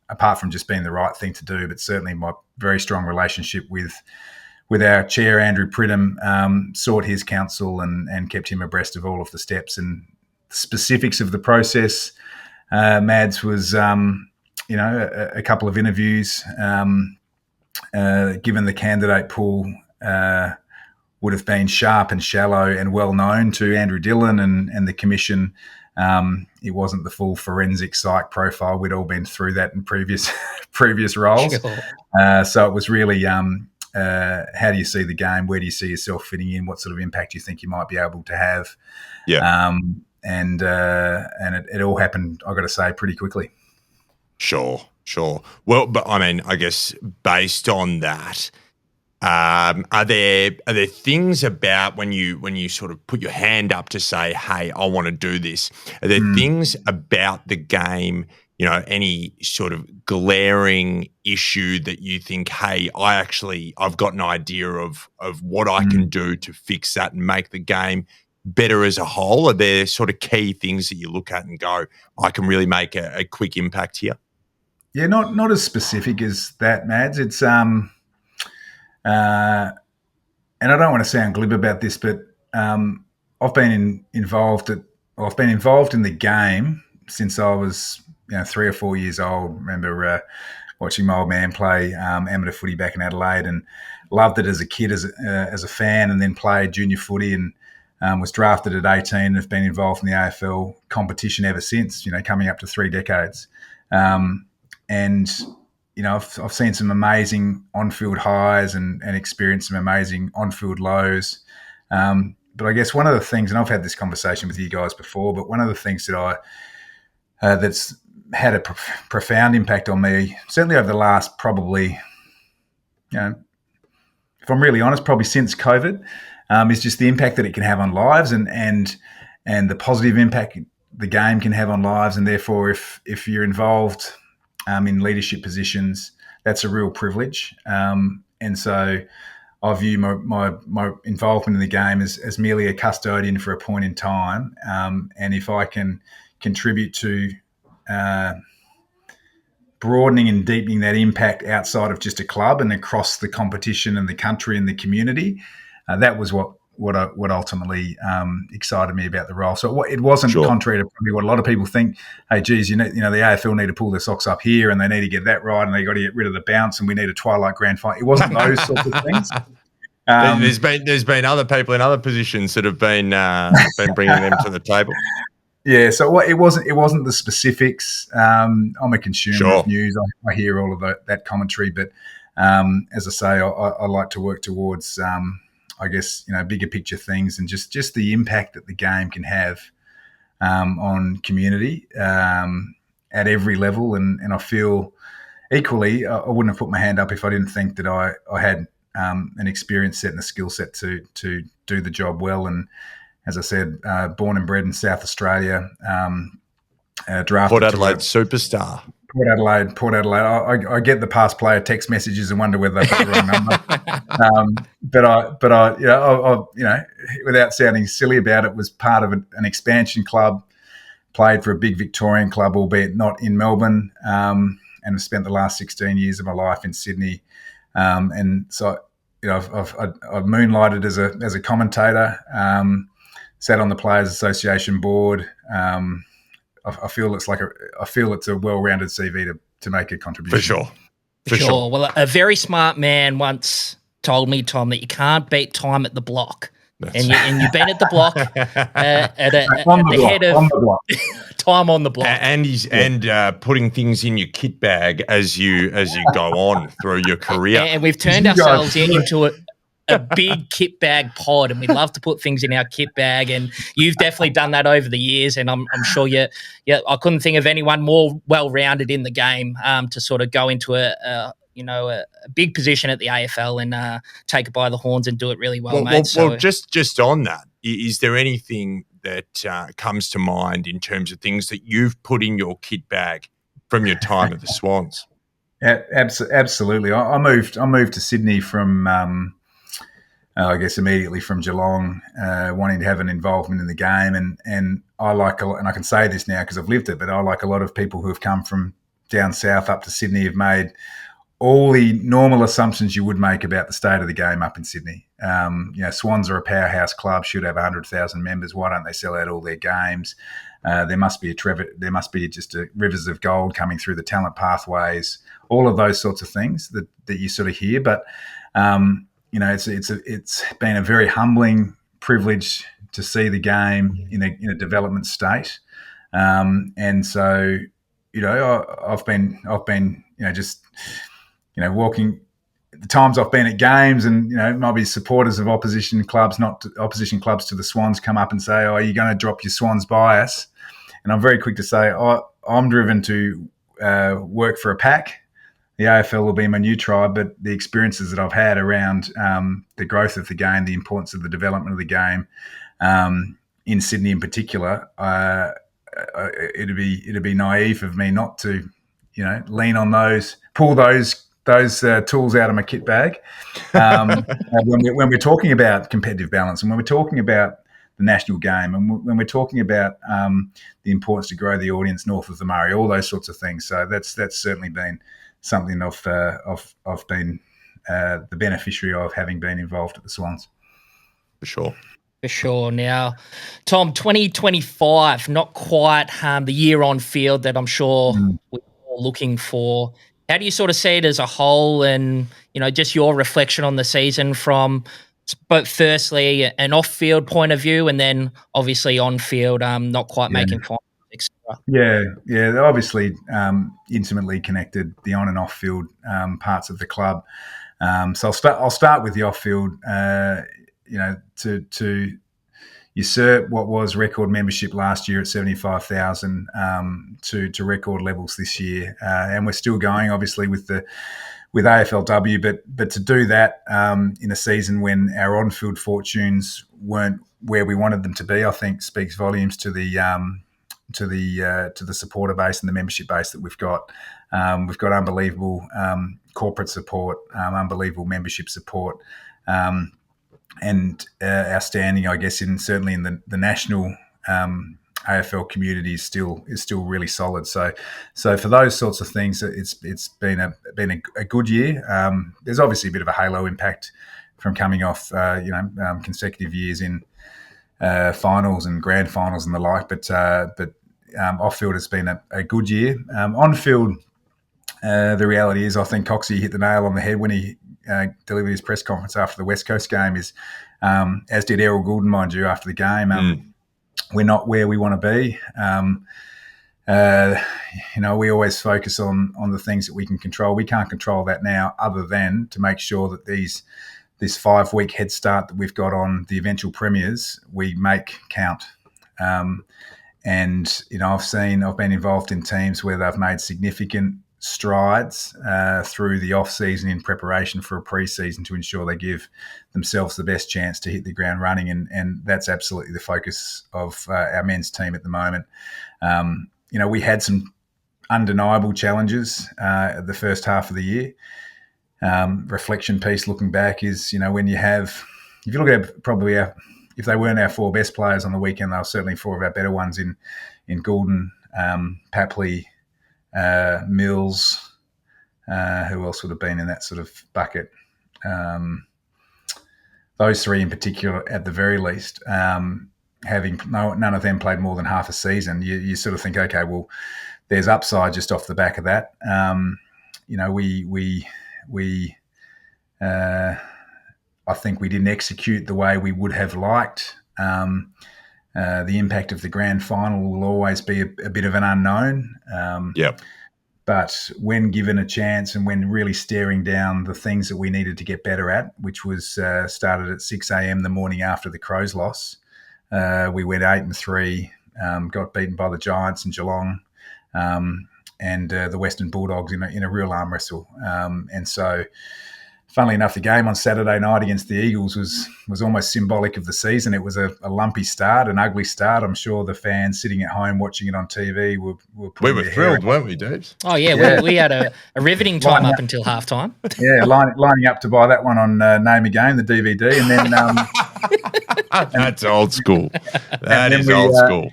apart from just being the right thing to do, but certainly my very strong relationship with our chair, Andrew Pridham, sought his counsel and kept him abreast of all of the steps and specifics of the process. Mads was a couple of interviews, given the candidate pool would have been sharp and shallow and well known to Andrew Dillon and the commission. It wasn't the full forensic psych profile. We'd all been through that in previous roles. Sure. So it was really, how do you see the game? Where do you see yourself fitting in? What sort of impact do you think you might be able to have? Yeah. And it all happened, I've got to say, pretty quickly. Sure. Well, but I mean, I guess based on that, are there things about when you sort of put your hand up to say, hey, I want to do this? Are there things about the game, any sort of glaring issue that you think, hey, I've got an idea of what I can do to fix that and make the game better as a whole? Are there sort of key things that you look at and go, I can really make a quick impact here? Yeah, not as specific as that, Mads. It's and I don't want to sound glib about this, but I've been involved in the game since I was 3 or 4 years old. I remember watching my old man play amateur footy back in Adelaide, and loved it as a kid, as a fan, and then played junior footy and was drafted at 18 and have been involved in the AFL competition ever since. Coming up to 3 decades. And I've seen some amazing on-field highs and experienced some amazing on-field lows. But I guess one of the things, and I've had this conversation with you guys before, but one of the things that that's had a profound impact on me, certainly over the last probably, if I'm really honest, probably since COVID, is just the impact that it can have on lives and the positive impact the game can have on lives. And therefore, if you're involved in leadership positions, that's a real privilege. And so I view my involvement in the game as merely a custodian for a point in time. And if I can contribute to broadening and deepening that impact outside of just a club and across the competition and the country and the community, that was what ultimately excited me about the role. So it wasn't contrary to probably what a lot of people think. Hey, geez, the AFL need to pull their socks up here, and they need to get that right, and they got to get rid of the bounce, and we need a twilight grand final. It wasn't those sorts of things. There's been other people in other positions that have been bringing them to the table. Yeah, so it wasn't the specifics. I'm a consumer of news. I hear all of that commentary, but as I say, I like to work towards. I guess, bigger picture things and just the impact that the game can have on community at every level. And I feel equally, I wouldn't have put my hand up if I didn't think that I had an experience set and a skill set to do the job well. And as I said, born and bred in South Australia, drafted Port Adelaide superstar. Port Adelaide. I get the past player text messages and wonder whether they've got the wrong number. But I, without sounding silly about it, was part of an expansion club, played for a big Victorian club, albeit not in Melbourne, and have spent the last 16 years of my life in Sydney. And so, I've moonlighted as a commentator, sat on the Players Association board. I feel it's a well-rounded CV to make a contribution. For sure. Well, a very smart man once told me, Tom, that you can't beat time at the block. And you've been at the block at the head of time on the block, and putting things in your kit bag as you go on through your career. And we've turned ourselves into a big kit bag pod, and we love to put things in our kit bag. And you've definitely done that over the years, and I'm sure I couldn't think of anyone more well-rounded in the game to sort of go into a big position at the AFL and take it by the horns and do it really well, mate. Well, just on that, is there anything that comes to mind in terms of things that you've put in your kit bag from your time at the Swans? Absolutely. I moved to Sydney from, I guess, immediately from Geelong, wanting to have an involvement in the game, and I can say this now because I've lived it, but I, like a lot of people who have come from down south up to Sydney, have made all the normal assumptions you would make about the state of the game up in Sydney. Swans are a powerhouse club, should have 100,000 members. Why don't they sell out all their games? There must be just rivers of gold coming through the talent pathways. All of those sorts of things that you sort of hear. But it's been a very humbling privilege to see the game in a development state. And so, I've been walking the times I've been at games, and might be supporters of opposition clubs to the Swans come up and say, "Oh, are you going to drop your Swans bias?" And I'm very quick to say, I'm driven to work for a pack. The AFL will be my new tribe, but the experiences that I've had around the growth of the game, the importance of the development of the game in Sydney in particular, it'd be naive of me not to, lean on those, pull those tools out of my kit bag when we're talking about competitive balance, and when we're talking about the national game, and when we're talking about the importance to grow the audience north of the Murray, all those sorts of things. So that's certainly been something I've been the beneficiary of, having been involved at the Swans. For sure. Now, Tom, 2025, not quite the year on field that I'm sure we're all looking for. How do you sort of see it as a whole, and just your reflection on the season from both firstly an off-field point of view, and then obviously on-field, not quite making finals, etc. Yeah, they're obviously intimately connected, the on and off-field parts of the club. So I'll start with the off-field. To usurp what was record membership last year at 75,000 to record levels this year, and we're still going, obviously, with AFLW, but to do that in a season when our on-field fortunes weren't where we wanted them to be, I think speaks volumes to the supporter base and the membership base that we've got. We've got unbelievable corporate support, unbelievable membership support. And our standing, I guess, certainly in the national AFL community is still really solid. So for those sorts of things, it's been a good year. There's obviously a bit of a halo impact from coming off consecutive years in finals and grand finals and the like. But off field has been a good year. On field, the reality is, I think Coxie hit the nail on the head when he delivered his press conference after the West Coast game, is as did Errol Goulden, mind you, after the game. We're not where we want to be. We always focus on the things that we can control. We can't control that now, other than to make sure that this 5-week head start that we've got on the eventual premiers, we make count. I've been involved in teams where they've made significant strides through the off-season in preparation for a pre-season to ensure they give themselves the best chance to hit the ground running, and that's absolutely the focus of our men's team at the moment. We had some undeniable challenges the first half of the year. Reflection piece looking back is, when if you look at probably if they weren't our 4 best players on the weekend, they were certainly 4 of our better ones in Goulden, Papley, Mills, who else would have been in that sort of bucket? Those 3 in particular, at the very least. none of them played more than half a season, you sort of think, okay, well, there's upside just off the back of that. I think we didn't execute the way we would have liked. The impact of the grand final will always be a bit of an unknown. But when given a chance and when really staring down the things that we needed to get better at, which was started at 6 a.m. the morning after the Crows loss, we went 8-3, got beaten by the Giants in Geelong, and the Western Bulldogs in a real arm wrestle. And so, funnily enough, the game on Saturday night against the Eagles was almost symbolic of the season. It was a lumpy start, an ugly start. I'm sure the fans sitting at home watching it on TV were we were thrilled, weren't we, Deebs? Oh, yeah. We had a riveting time up until halftime. Yeah, lining up to buy that one on Name a Game, the DVD, and then that's old school. That is old school.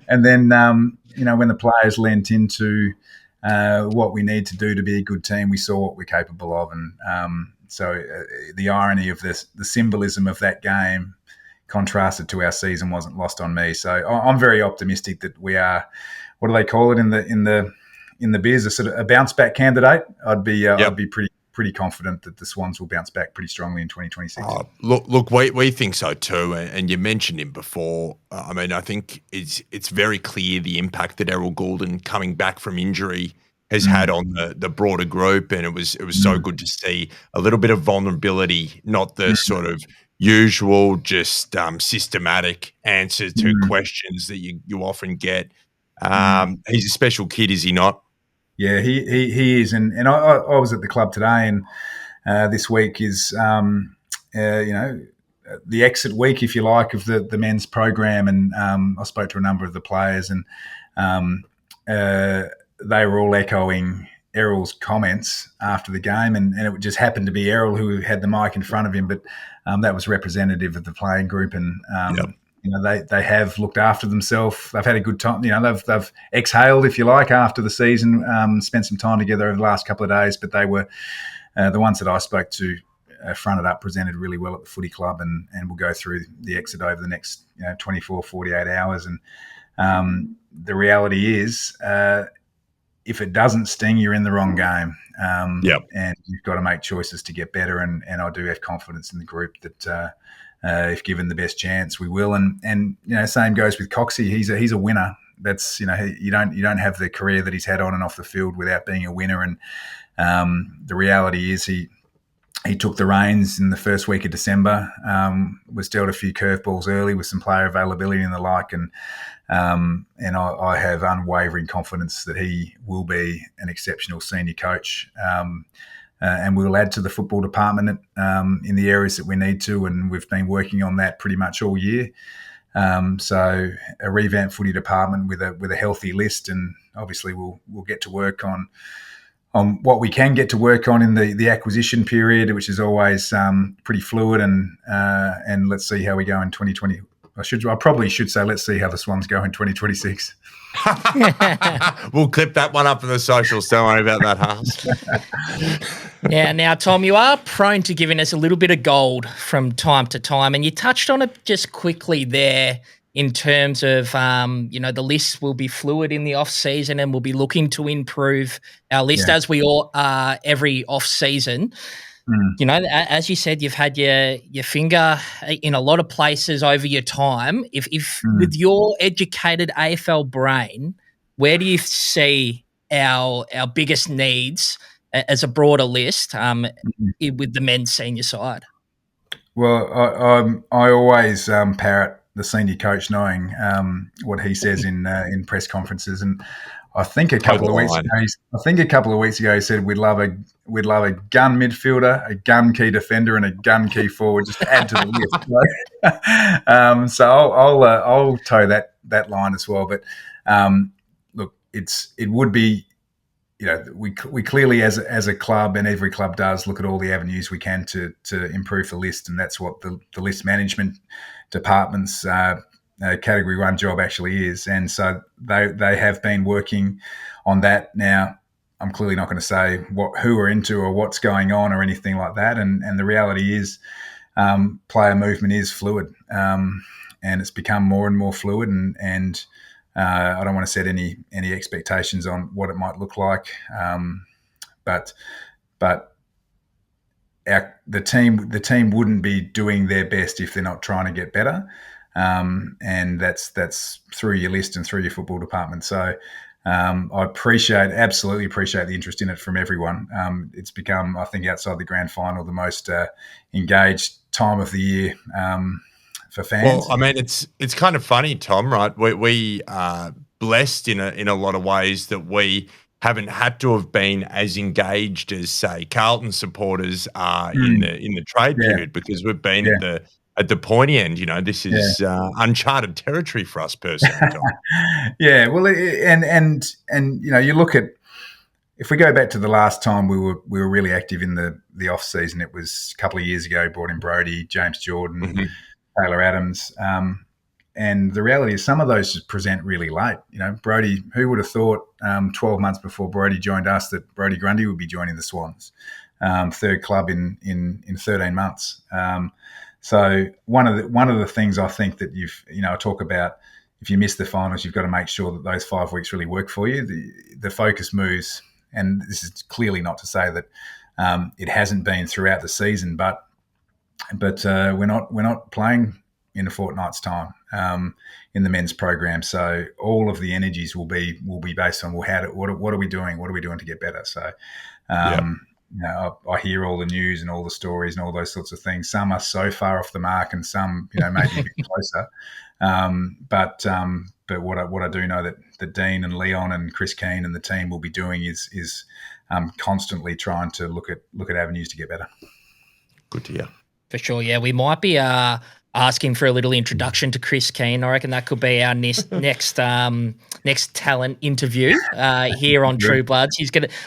And then when the players lent into what we need to do to be a good team, we saw what we're capable of, and so the irony of the symbolism of that game contrasted to our season wasn't lost on me. So I'm very optimistic that we are. What do they call it in the biz? A sort of a bounce back candidate. I'd be pretty confident that the Swans will bounce back pretty strongly in 2026. Look, we think so too, and you mentioned him before. I mean, I think it's very clear the impact that Errol Goulden coming back from injury has had on the broader group, and it was so good to see a little bit of vulnerability, not the sort of usual just systematic answer to questions that you often get. He's a special kid, is he not? Yeah, he is, and I was at the club today, and this week is the exit week, if you like, of the men's program, and I spoke to a number of the players, and they were all echoing Errol's comments after the game, and it just happened to be Errol who had the mic in front of him, but that was representative of the playing group, and they have looked after themselves. They've had a good time. They've exhaled, if you like, after the season, spent some time together over the last couple of days, but they were the ones that I spoke to fronted up, presented really well at the footy club, and we'll go through the exit over the next 24, 48 hours. And the reality is, if it doesn't sting, you're in the wrong game. And you've got to make choices to get better. And I do have confidence in the group that if given the best chance, we will. And same goes with Coxie. He's a winner. That's you don't have the career that he's had on and off the field without being a winner. And the reality is he took the reins in the first week of December. Was dealt a few curveballs early with some player availability and the like, and I have unwavering confidence that he will be an exceptional senior coach, and we'll add to the football department in the areas that we need to, and we've been working on that pretty much all year. So a revamped footy department with a healthy list, and obviously we'll get to work on what we can get to work on in the acquisition period, which is always pretty fluid, and let's see how we go in 2020. I probably should say, let's see how the Swans go in 2026. We'll clip that one up in the socials. Don't worry about that, Haas. Yeah. Now, Tom, you are prone to giving us a little bit of gold from time to time, and you touched on it just quickly there in terms of, the list will be fluid in the off season, and we'll be looking to improve our list as we all are every off season. As you said, you've had your finger in a lot of places over your time. If with your educated AFL brain, where do you see our biggest needs as a broader list with the men's senior side? Well, I always parrot the senior coach knowing what he says in press conferences, and I think a couple of weeks ago he said we'd love a gun midfielder, a gun key defender, and a gun key forward just to add to the list. So I'll toe that line as well. But look, it would be, we clearly as a club, and every club does, look at all the avenues we can to improve the list, and that's what the list management department's Category 1 job actually is. And so they have been working on that. Now, I'm clearly not going to say who we're into or what's going on or anything like that. And the reality is player movement is fluid. it's become more and more fluid, and I don't want to set any expectations on what it might look like, but the team wouldn't be doing their best if they're not trying to get better, and that's through your list and through your football department. So I absolutely appreciate the interest in it from everyone. It's become, I think, outside the grand final, the most engaged time of the year for fans. Well, I mean, it's kind of funny, Tom, right? We are blessed in a lot of ways that we haven't had to have been as engaged as, say, Carlton supporters are in the trade period, because we've been at the pointy end. You know, this is uncharted territory for us personally, Tom. Yeah, well, and you know, you look at, if we go back to the last time we were really active in the off season, it was a couple of years ago. Brought in Brodie, James Jordan, Taylor Adams. And the reality is some of those just present really late. You know, Brodie, who would have thought 12 months before Brodie joined us that Brodie Grundy would be joining the Swans, third club in 13 months. So one of the things I think that I talk about, if you miss the finals, you've got to make sure that those 5 weeks really work for you. The focus moves, and this is clearly not to say that it hasn't been throughout the season, but we're not playing in a fortnight's time in the men's program. So all of the energies will be based on, well, what are we doing? What are we doing to get better? So, you know, I hear all the news and all the stories and all those sorts of things. Some are so far off the mark, and some, you know, maybe a bit closer. But what I do know that Dean and Leon and Chris Keane and the team will be doing is constantly trying to look at avenues to get better. Good to hear. For sure, yeah. We might be asking for a little introduction to Chris Keane. I reckon that could be our next talent interview here on True Bloods.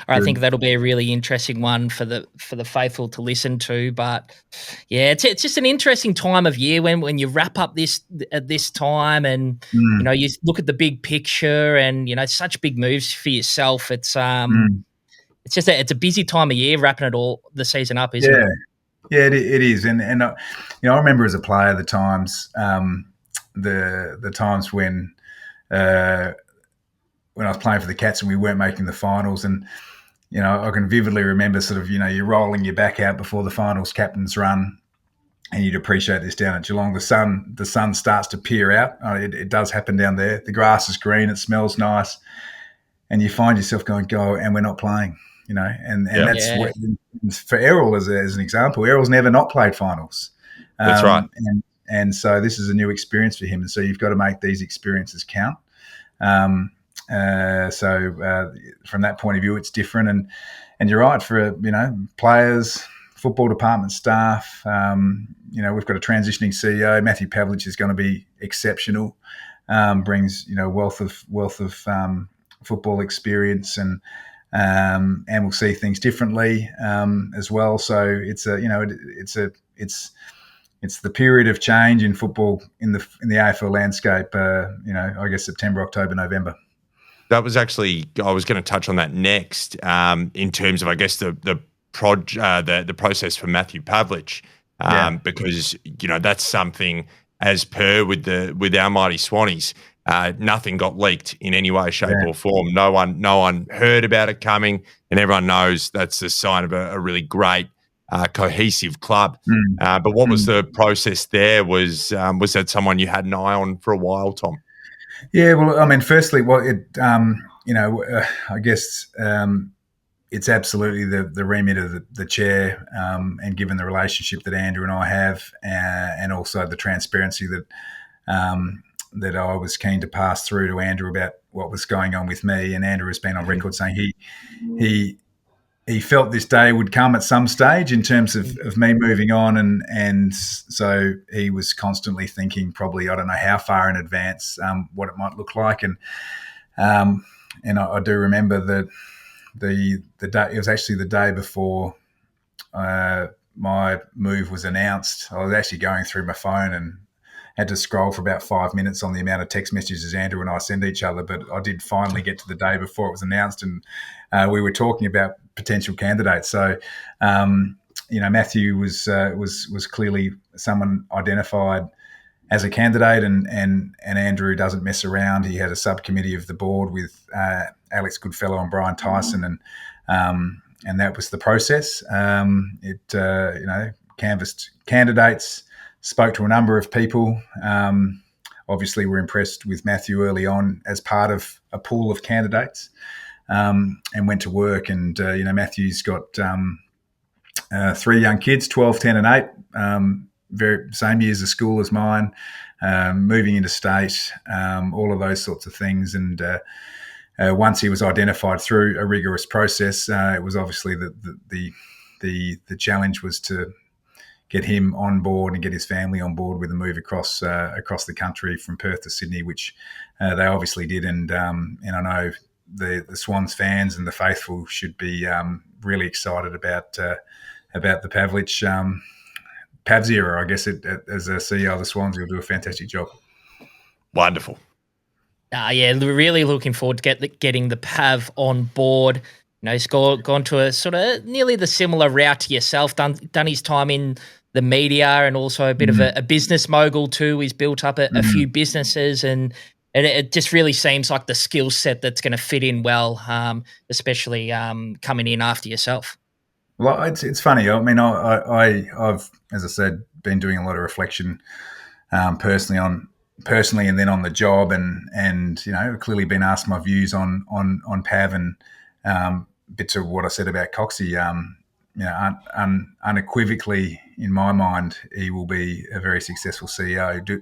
I think that'll be a really interesting one for the faithful to listen to. But yeah, it's just an interesting time of year when you wrap up at this time, and you know, you look at the big picture, and you know, such big moves for yourself. It's just it's a busy time of year wrapping the season up, isn't it? Yeah, it is, and you know, I remember as a player the times when I was playing for the Cats and we weren't making the finals, and you know, I can vividly remember sort of, you know, you're rolling your back out before the finals captain's run, and you'd appreciate this down at Geelong. The sun starts to peer out. It does happen down there. The grass is green. It smells nice, and you find yourself going, and we're not playing. You know, and that's what, for Errol as an example. Errol's never not played finals. That's right. And so this is a new experience for him, and so you've got to make these experiences count. So from that point of view, it's different. And you're right, for, you know, players, football department staff. You know, we've got a transitioning CEO. Matthew Pavlich is going to be exceptional. Brings, you know, wealth of football experience, and we'll see things differently as well. So it's the period of change in football in the AFL landscape. You know, I guess September, October, November. That was actually, I was going to touch on that next, in terms of, I guess, the process for Matthew Pavlich, because, you know, that's something, as per with our mighty Swannies. Nothing got leaked in any way, shape, or form. No one heard about it coming, and everyone knows that's a sign of a really great, cohesive club. But what was the process there? Was that someone you had an eye on for a while, Tom? Yeah, well, I mean, firstly, I guess it's absolutely the remit of the chair, and given the relationship that Andrew and I have, and also the transparency that I was keen to pass through to Andrew about what was going on with me. And Andrew has been on record saying he felt this day would come at some stage in terms of me moving on, and so he was constantly thinking, probably, I don't know how far in advance, what it might look like. And I do remember that the day, it was actually the day before my move was announced. I was actually going through my phone and had to scroll for about 5 minutes on the amount of text messages Andrew and I send each other. But I did finally get to the day before it was announced, and we were talking about potential candidates. So, Matthew was clearly someone identified as a candidate, and Andrew doesn't mess around. He had a subcommittee of the board with Alex Goodfellow and Brian Tyson, and that was the process. Canvassed candidates, spoke to a number of people. Obviously, we're impressed with Matthew early on as part of a pool of candidates, and went to work. And Matthew's got 3 young kids, 12, 10 and 8, very same years of school as mine, moving interstate, all of those sorts of things. And once he was identified through a rigorous process, it was obviously the challenge was to get him on board and get his family on board with a move across the country from Perth to Sydney, which they obviously did. And I know the Swans fans and the faithful should be really excited about the Pavlich Pavs era. I guess as a CEO of the Swans, he'll do a fantastic job. Wonderful. Yeah, really looking forward to getting the Pav on board. He's gone to a sort of nearly the similar route to yourself, done his time in the media and also a bit of a business mogul too. He's built up a few businesses, and it just really seems like the skill set that's going to fit in well, especially coming in after yourself. Well, it's funny. I mean, I've, as I said, been doing a lot of reflection personally, and then on the job, and clearly been asked my views on Pav, and bits of what I said about Coxie. Unequivocally, in my mind, he will be a very successful CEO.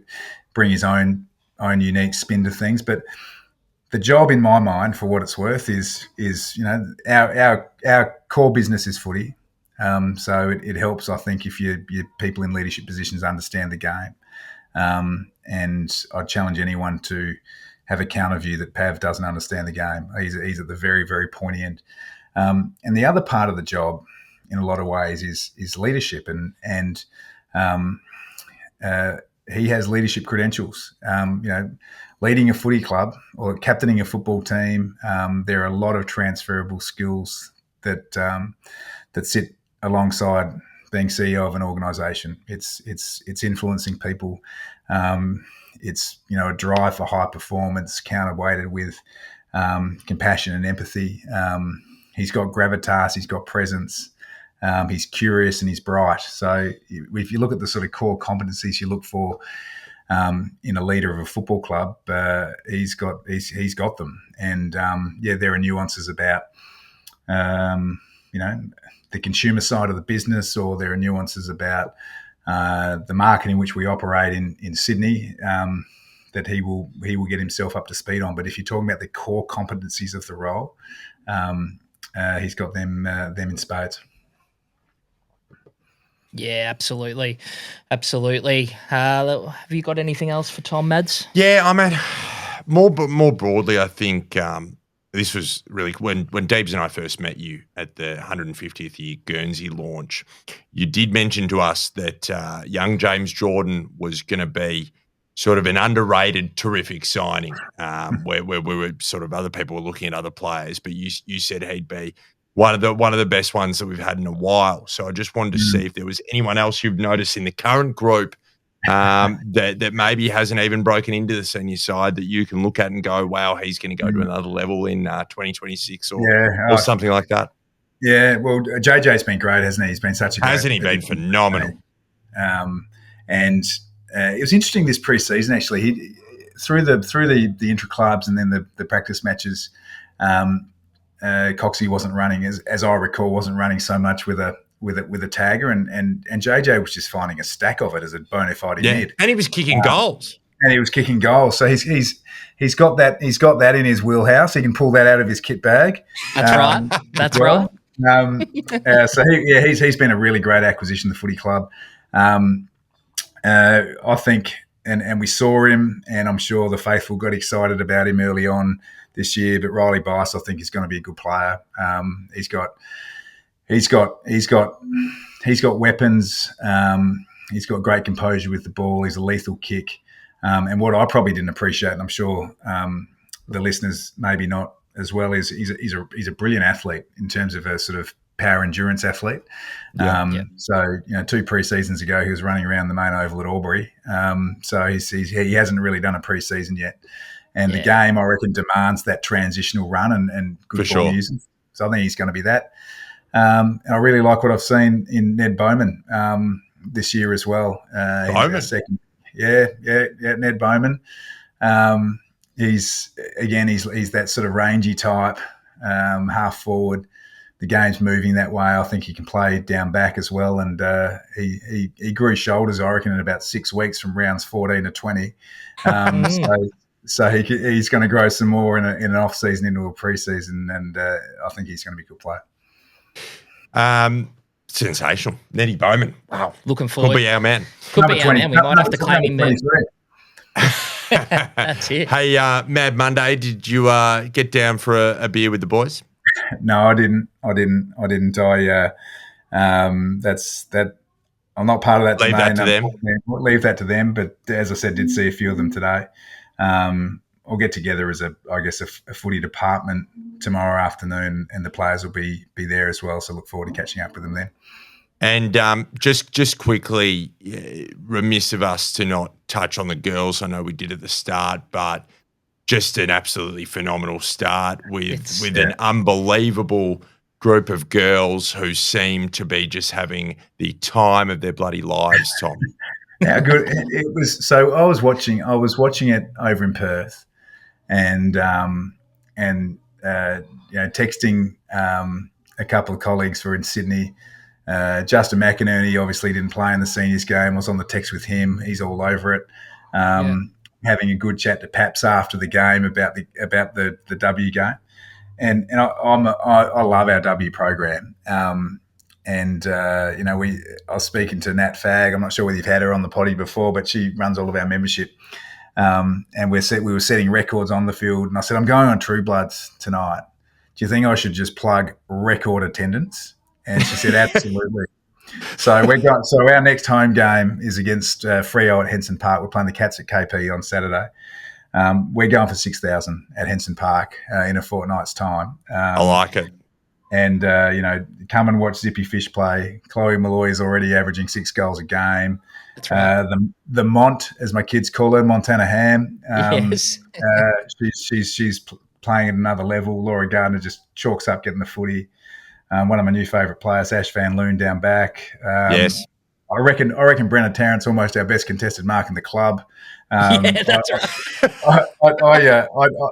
Bring his own unique spin to things, but the job, in my mind, for what it's worth, is our core business is footy. So it helps, I think, if your people in leadership positions understand the game. And I'd challenge anyone to have a counter view that Pav doesn't understand the game. He's at the very, very pointy end. And the other part of the job, in a lot of ways, is leadership, and he has leadership credentials. Leading a footy club or captaining a football team, there are a lot of transferable skills that sit alongside being CEO of an organisation. It's influencing people. It's a drive for high performance, counterweighted with compassion and empathy. He's got gravitas. He's got presence. He's curious and he's bright. So if you look at the sort of core competencies you look for in a leader of a football club, he's got them. And there are nuances about the consumer side of the business, or there are nuances about the market in which we operate in Sydney that he will get himself up to speed on. But if you're talking about the core competencies of the role, he's got them in spades. Yeah, absolutely. Have you got anything else for Tom, Mads? Yeah, I mean, more broadly, I think this was really when Deebs and I first met you at the 150th year Guernsey launch. You did mention to us that young James Jordan was going to be sort of an underrated, terrific signing, where we were sort of other people were looking at other players, but you said he'd be one of the best ones that we've had in a while. So I just wanted to see if there was anyone else you've noticed in the current group that maybe hasn't even broken into the senior side that you can look at and go, wow, he's going to go to another level in 2026 or something like that. Yeah, well, JJ's been great, hasn't he? He's been such a great. Hasn't he been phenomenal? And it was interesting this pre-season, actually. He through the intra clubs and then the practice matches. Coxie wasn't running, as I recall, wasn't running so much with a tagger, and JJ was just finding a stack of it as a bona fide mid. And he was kicking goals. So he's got that in his wheelhouse. He can pull that out of his kit bag. That's right. So he's been a really great acquisition, the footy club. I think, and we saw him, and I'm sure the faithful got excited about him early on this year. But Riley Bice, I think, is going to be a good player. He's got weapons. He's got great composure with the ball. He's a lethal kick. And what I probably didn't appreciate, and I'm sure the listeners maybe not as well, is he's a brilliant athlete in terms of a sort of power endurance athlete. So, 2 pre-seasons ago, he was running around the main oval at Albury. So he hasn't really done a pre-season yet. And the game, I reckon, demands that transitional run and good ball usage. So I think he's going to be that. And I really like what I've seen in Ned Bowman this year as well. Bowman? Ned Bowman. He's that sort of rangy type, half forward. The game's moving that way. I think he can play down back as well. And he grew shoulders, I reckon, in about 6 weeks from rounds 14 to 20. So he's going to grow some more in an off season into a pre-season, and I think he's going to be a good player. Sensational, Neddy Bowman. Wow, looking forward. Could be our man. Could be our man. We might have to claim him there. That's it. Hey, Mad Monday, did you get down for a beer with the boys? No, I didn't. That's that. I'm not part of that. Leave that to them. Leave that to them. But as I said, did see a few of them today. I'll get together as a footy department tomorrow afternoon, and the players will be there as well. So look forward to catching up with them then. And just quickly, remiss of us to not touch on the girls. I know we did at the start, but just an absolutely phenomenal start with an unbelievable group of girls who seem to be just having the time of their bloody lives, Tom. How good it was! So I was watching it over in Perth, and texting a couple of colleagues who were in Sydney. Justin McInerney obviously didn't play in the seniors game. I was on the text with him. He's all over it. Having a good chat to Paps after the game about the W game, and I love our W program. I was speaking to Nat Fag. I'm not sure whether you've had her on the potty before, but she runs all of our membership. And we were setting records on the field, and I said, I'm going on True Bloods tonight. Do you think I should just plug record attendance? And she said, absolutely. So our next home game is against Freo at Henson Park. We're playing the Cats at KP on Saturday. We're going for 6,000 at Henson Park in a fortnight's time. I like it. And, come and watch Zippy Fish play. Chloe Malloy is already averaging 6 goals a game. That's right. The Mont, as my kids call her, Montana Ham. Yes. She's playing at another level. Laura Gardner just chalks up getting the footy. One of my new favourite players, Ash Van Loon, down back. Yes. I reckon Brenna Tarrant's almost our best contested mark in the club. That's right.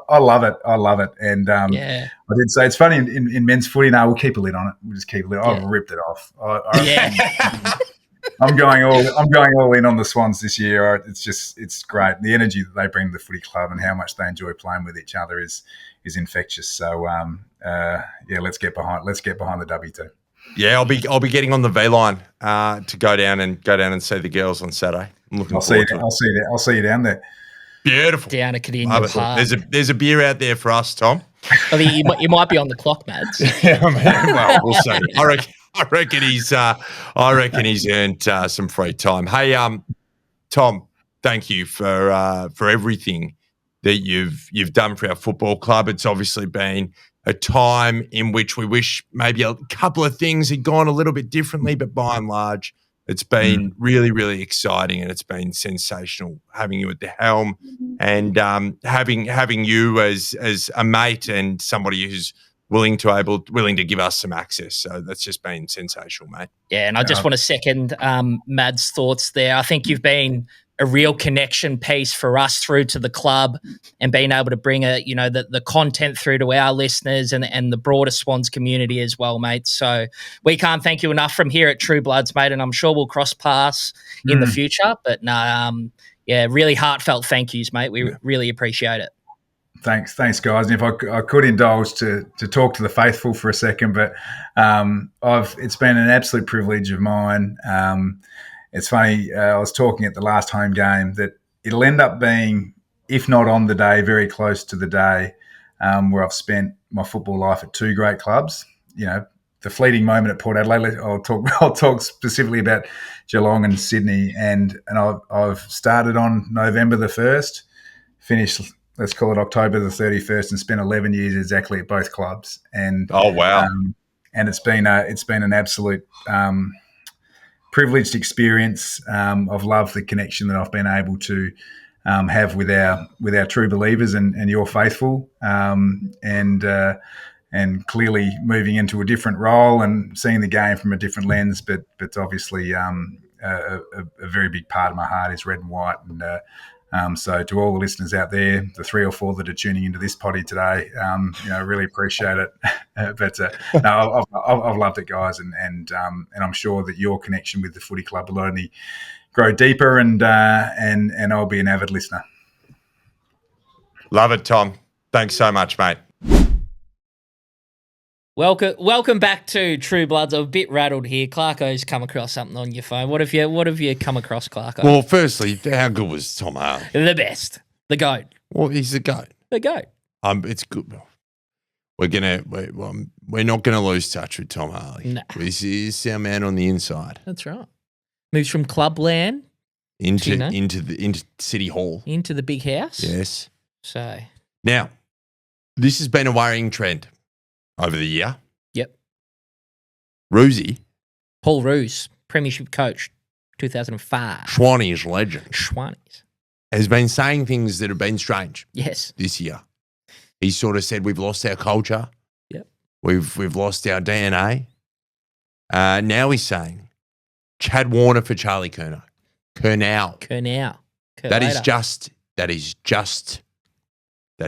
I love it. I love it. And I did say it's funny in men's footy now. We'll keep a lid on it. We'll just keep a lid. I've ripped it off. I'm going all in on the Swans this year. It's great. The energy that they bring to the footy club and how much they enjoy playing with each other is infectious. So let's get behind the W too. Yeah, I'll be getting on the V line to go down and see the girls on Saturday. I'm looking forward to it. I'll see you down there. Beautiful. Down at Cardinia Park. There's a beer out there for us, Tom. I think you might be on the clock, Mads. Well, we'll see. I reckon he's earned some free time. Hey, Tom, thank you for everything that you've done for our football club. It's obviously been a time in which we wish maybe a couple of things had gone a little bit differently, but by and large, it's been really, really exciting, and it's been sensational having you at the helm and having you as a mate and somebody who's willing to give us some access. So that's just been sensational, mate. Yeah, and I just want to second Mad's thoughts there. I think you've been a real connection piece for us through to the club and being able to bring the content through to our listeners and the broader Swans community as well, mate. So we can't thank you enough from here at True Bloods, mate, and I'm sure we'll cross paths in the future. But really heartfelt thank yous, mate. We really appreciate it. Thanks, guys. And if I could indulge to talk to the faithful for a second, but it's been an absolute privilege of mine. It's funny, I was talking at the last home game that it'll end up being, if not on the day, very close to the day where I've spent my football life at 2 great clubs. The fleeting moment at Port Adelaide, I'll talk specifically about Geelong and Sydney, and I've started on November the 1st, finished, let's call it October the 31st, and spent 11 years exactly at both clubs. And oh, wow. and it's been an absolute privileged experience. I've loved the connection that I've been able to have with our true believers and your faithful, and clearly moving into a different role and seeing the game from a different lens, but obviously a very big part of my heart is red and white. And so to all the listeners out there, the 3 or 4 that are tuning into this potty today, really appreciate it. But no, I've loved it, guys, and I'm sure that your connection with the footy club will only grow deeper, and I'll be an avid listener. Love it, Tom. Thanks so much, mate. Welcome back to True Bloods. I'm a bit rattled here. Clarko's come across something on your phone. What have you come across, Clarko? Well, firstly, how good was Tom Harley? The best. The GOAT. Well, he's the GOAT. The GOAT. It's good. We're not gonna lose touch with Tom Harley. No. He's our man on the inside. That's right. Moves from clubland into City Hall. Into the big house. Yes. So now, this has been a worrying trend over the year. Yep. Paul Roos, premiership coach, 2005. Swannies legend. Swannies. Has been saying things that have been strange. Yes. This year. He sort of said we've lost our culture. Yep. We've lost our DNA. Now he's saying Chad Warner for Charlie Curnow. Curnow. That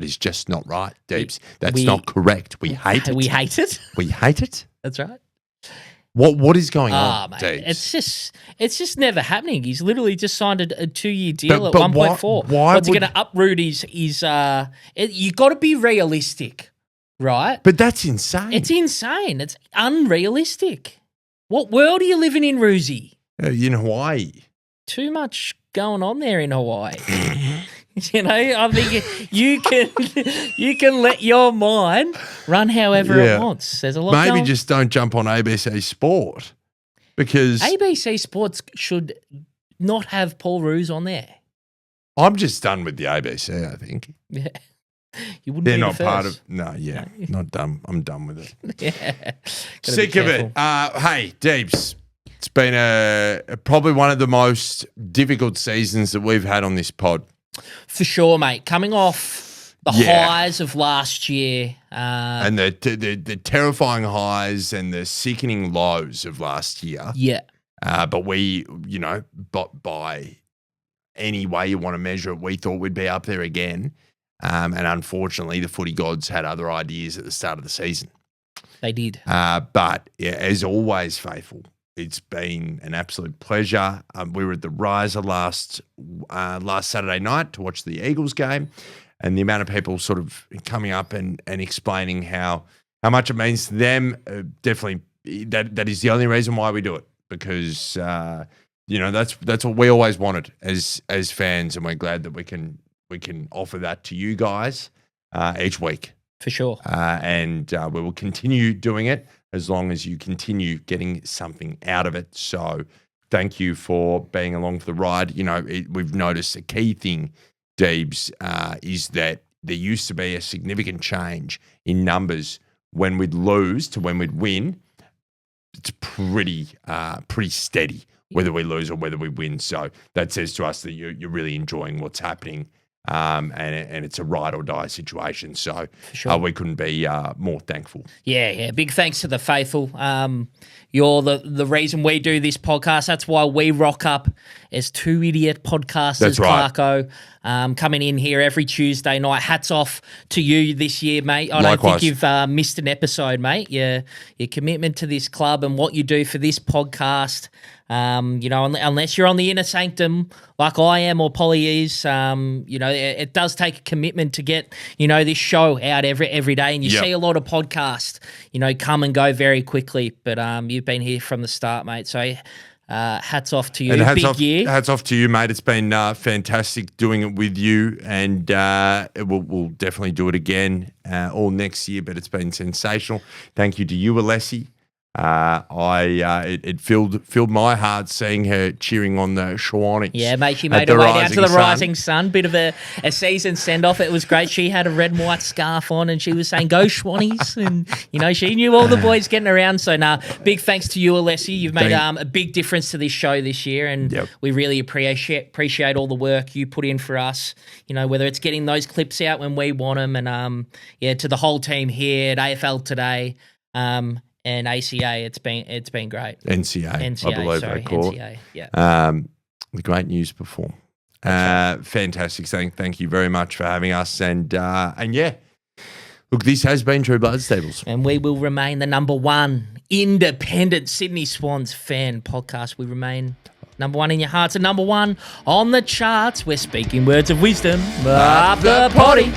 is just not right, Deebs. That's not correct. We hate it. We hate it. We hate it. That's right. What is going on, mate, Deebs? It's just never happening. He's literally just signed a 2-year deal at 1.4. What's he going to uproot his you got to be realistic, right? But that's insane. It's insane. It's unrealistic. What world are you living in, Roosie? In Hawaii. Too much going on there in Hawaii. I think you can let your mind run however it wants. There's a lot. Maybe just don't jump on ABC Sport, because ABC Sports should not have Paul Roos on there. I'm just done with the ABC. I think. Yeah, you wouldn't. They're be not the part first. of. No, yeah, not done. I'm done with it. Yeah, sick of it. Hey, Deebs. It's been probably one of the most difficult seasons that we've had on this pod. For sure, mate. Coming off the highs of last year. And the terrifying highs and the sickening lows of last year. Yeah. But we, by any way you want to measure it, we thought we'd be up there again. And unfortunately, the footy gods had other ideas at the start of the season. They did. But as always, Faithful, it's been an absolute pleasure. We were at the Riser last Saturday night to watch the Eagles game, and the amount of people sort of coming up and explaining how much it means to them, definitely that is the only reason why we do it, because that's what we always wanted as fans, and we're glad that we can offer that to you guys each week. For sure. And we will continue doing it as long as you continue getting something out of it. So thank you for being along for the ride. We've noticed a key thing, Deebs, is that there used to be a significant change in numbers when we'd lose to when we'd win. It's pretty steady, whether we lose or whether we win. So that says to us that you're really enjoying what's happening. And it's a ride or die situation. So we couldn't be more thankful. Yeah. Big thanks to the faithful. You're the reason we do this podcast. That's why we rock up as two idiot podcasters. That's right. Clarko, coming in here every Tuesday night. Hats off to you this year, mate. I Likewise. don't think you've missed an episode, mate. Your commitment to this club and what you do for this podcast. Unless you're on the inner sanctum like I am or Polly is, it does take a commitment to get, this show out every day. And you see a lot of podcasts, come and go very quickly. But you've been here from the start, mate. So hats off to you. And Big year. Hats off to you, mate. It's been fantastic doing it with you. And we'll definitely do it again all next year. But it's been sensational. Thank you to you, Alessi. It filled my heart seeing her cheering on the Swannies. Yeah, mate, she made her way down to the Rising Sun. Bit of a season send-off. It was great. She had a red and white scarf on and she was saying, "Go Swannies." And, she knew all the boys getting around. So, big thanks to you, Alessi. You've made a big difference to this show this year and we really appreciate all the work you put in for us, whether it's getting those clips out when we want them and, to the whole team here at AFL Today, and ACA, it's been great. NCA, I believe they call NCA, it. Yeah. The great news before. Fantastic. Thank you very much for having us. And look, this has been True Blood Stables. And we will remain the number one independent Sydney Swans fan podcast. We remain number one in your hearts and number one on the charts. We're speaking words of wisdom up the potty.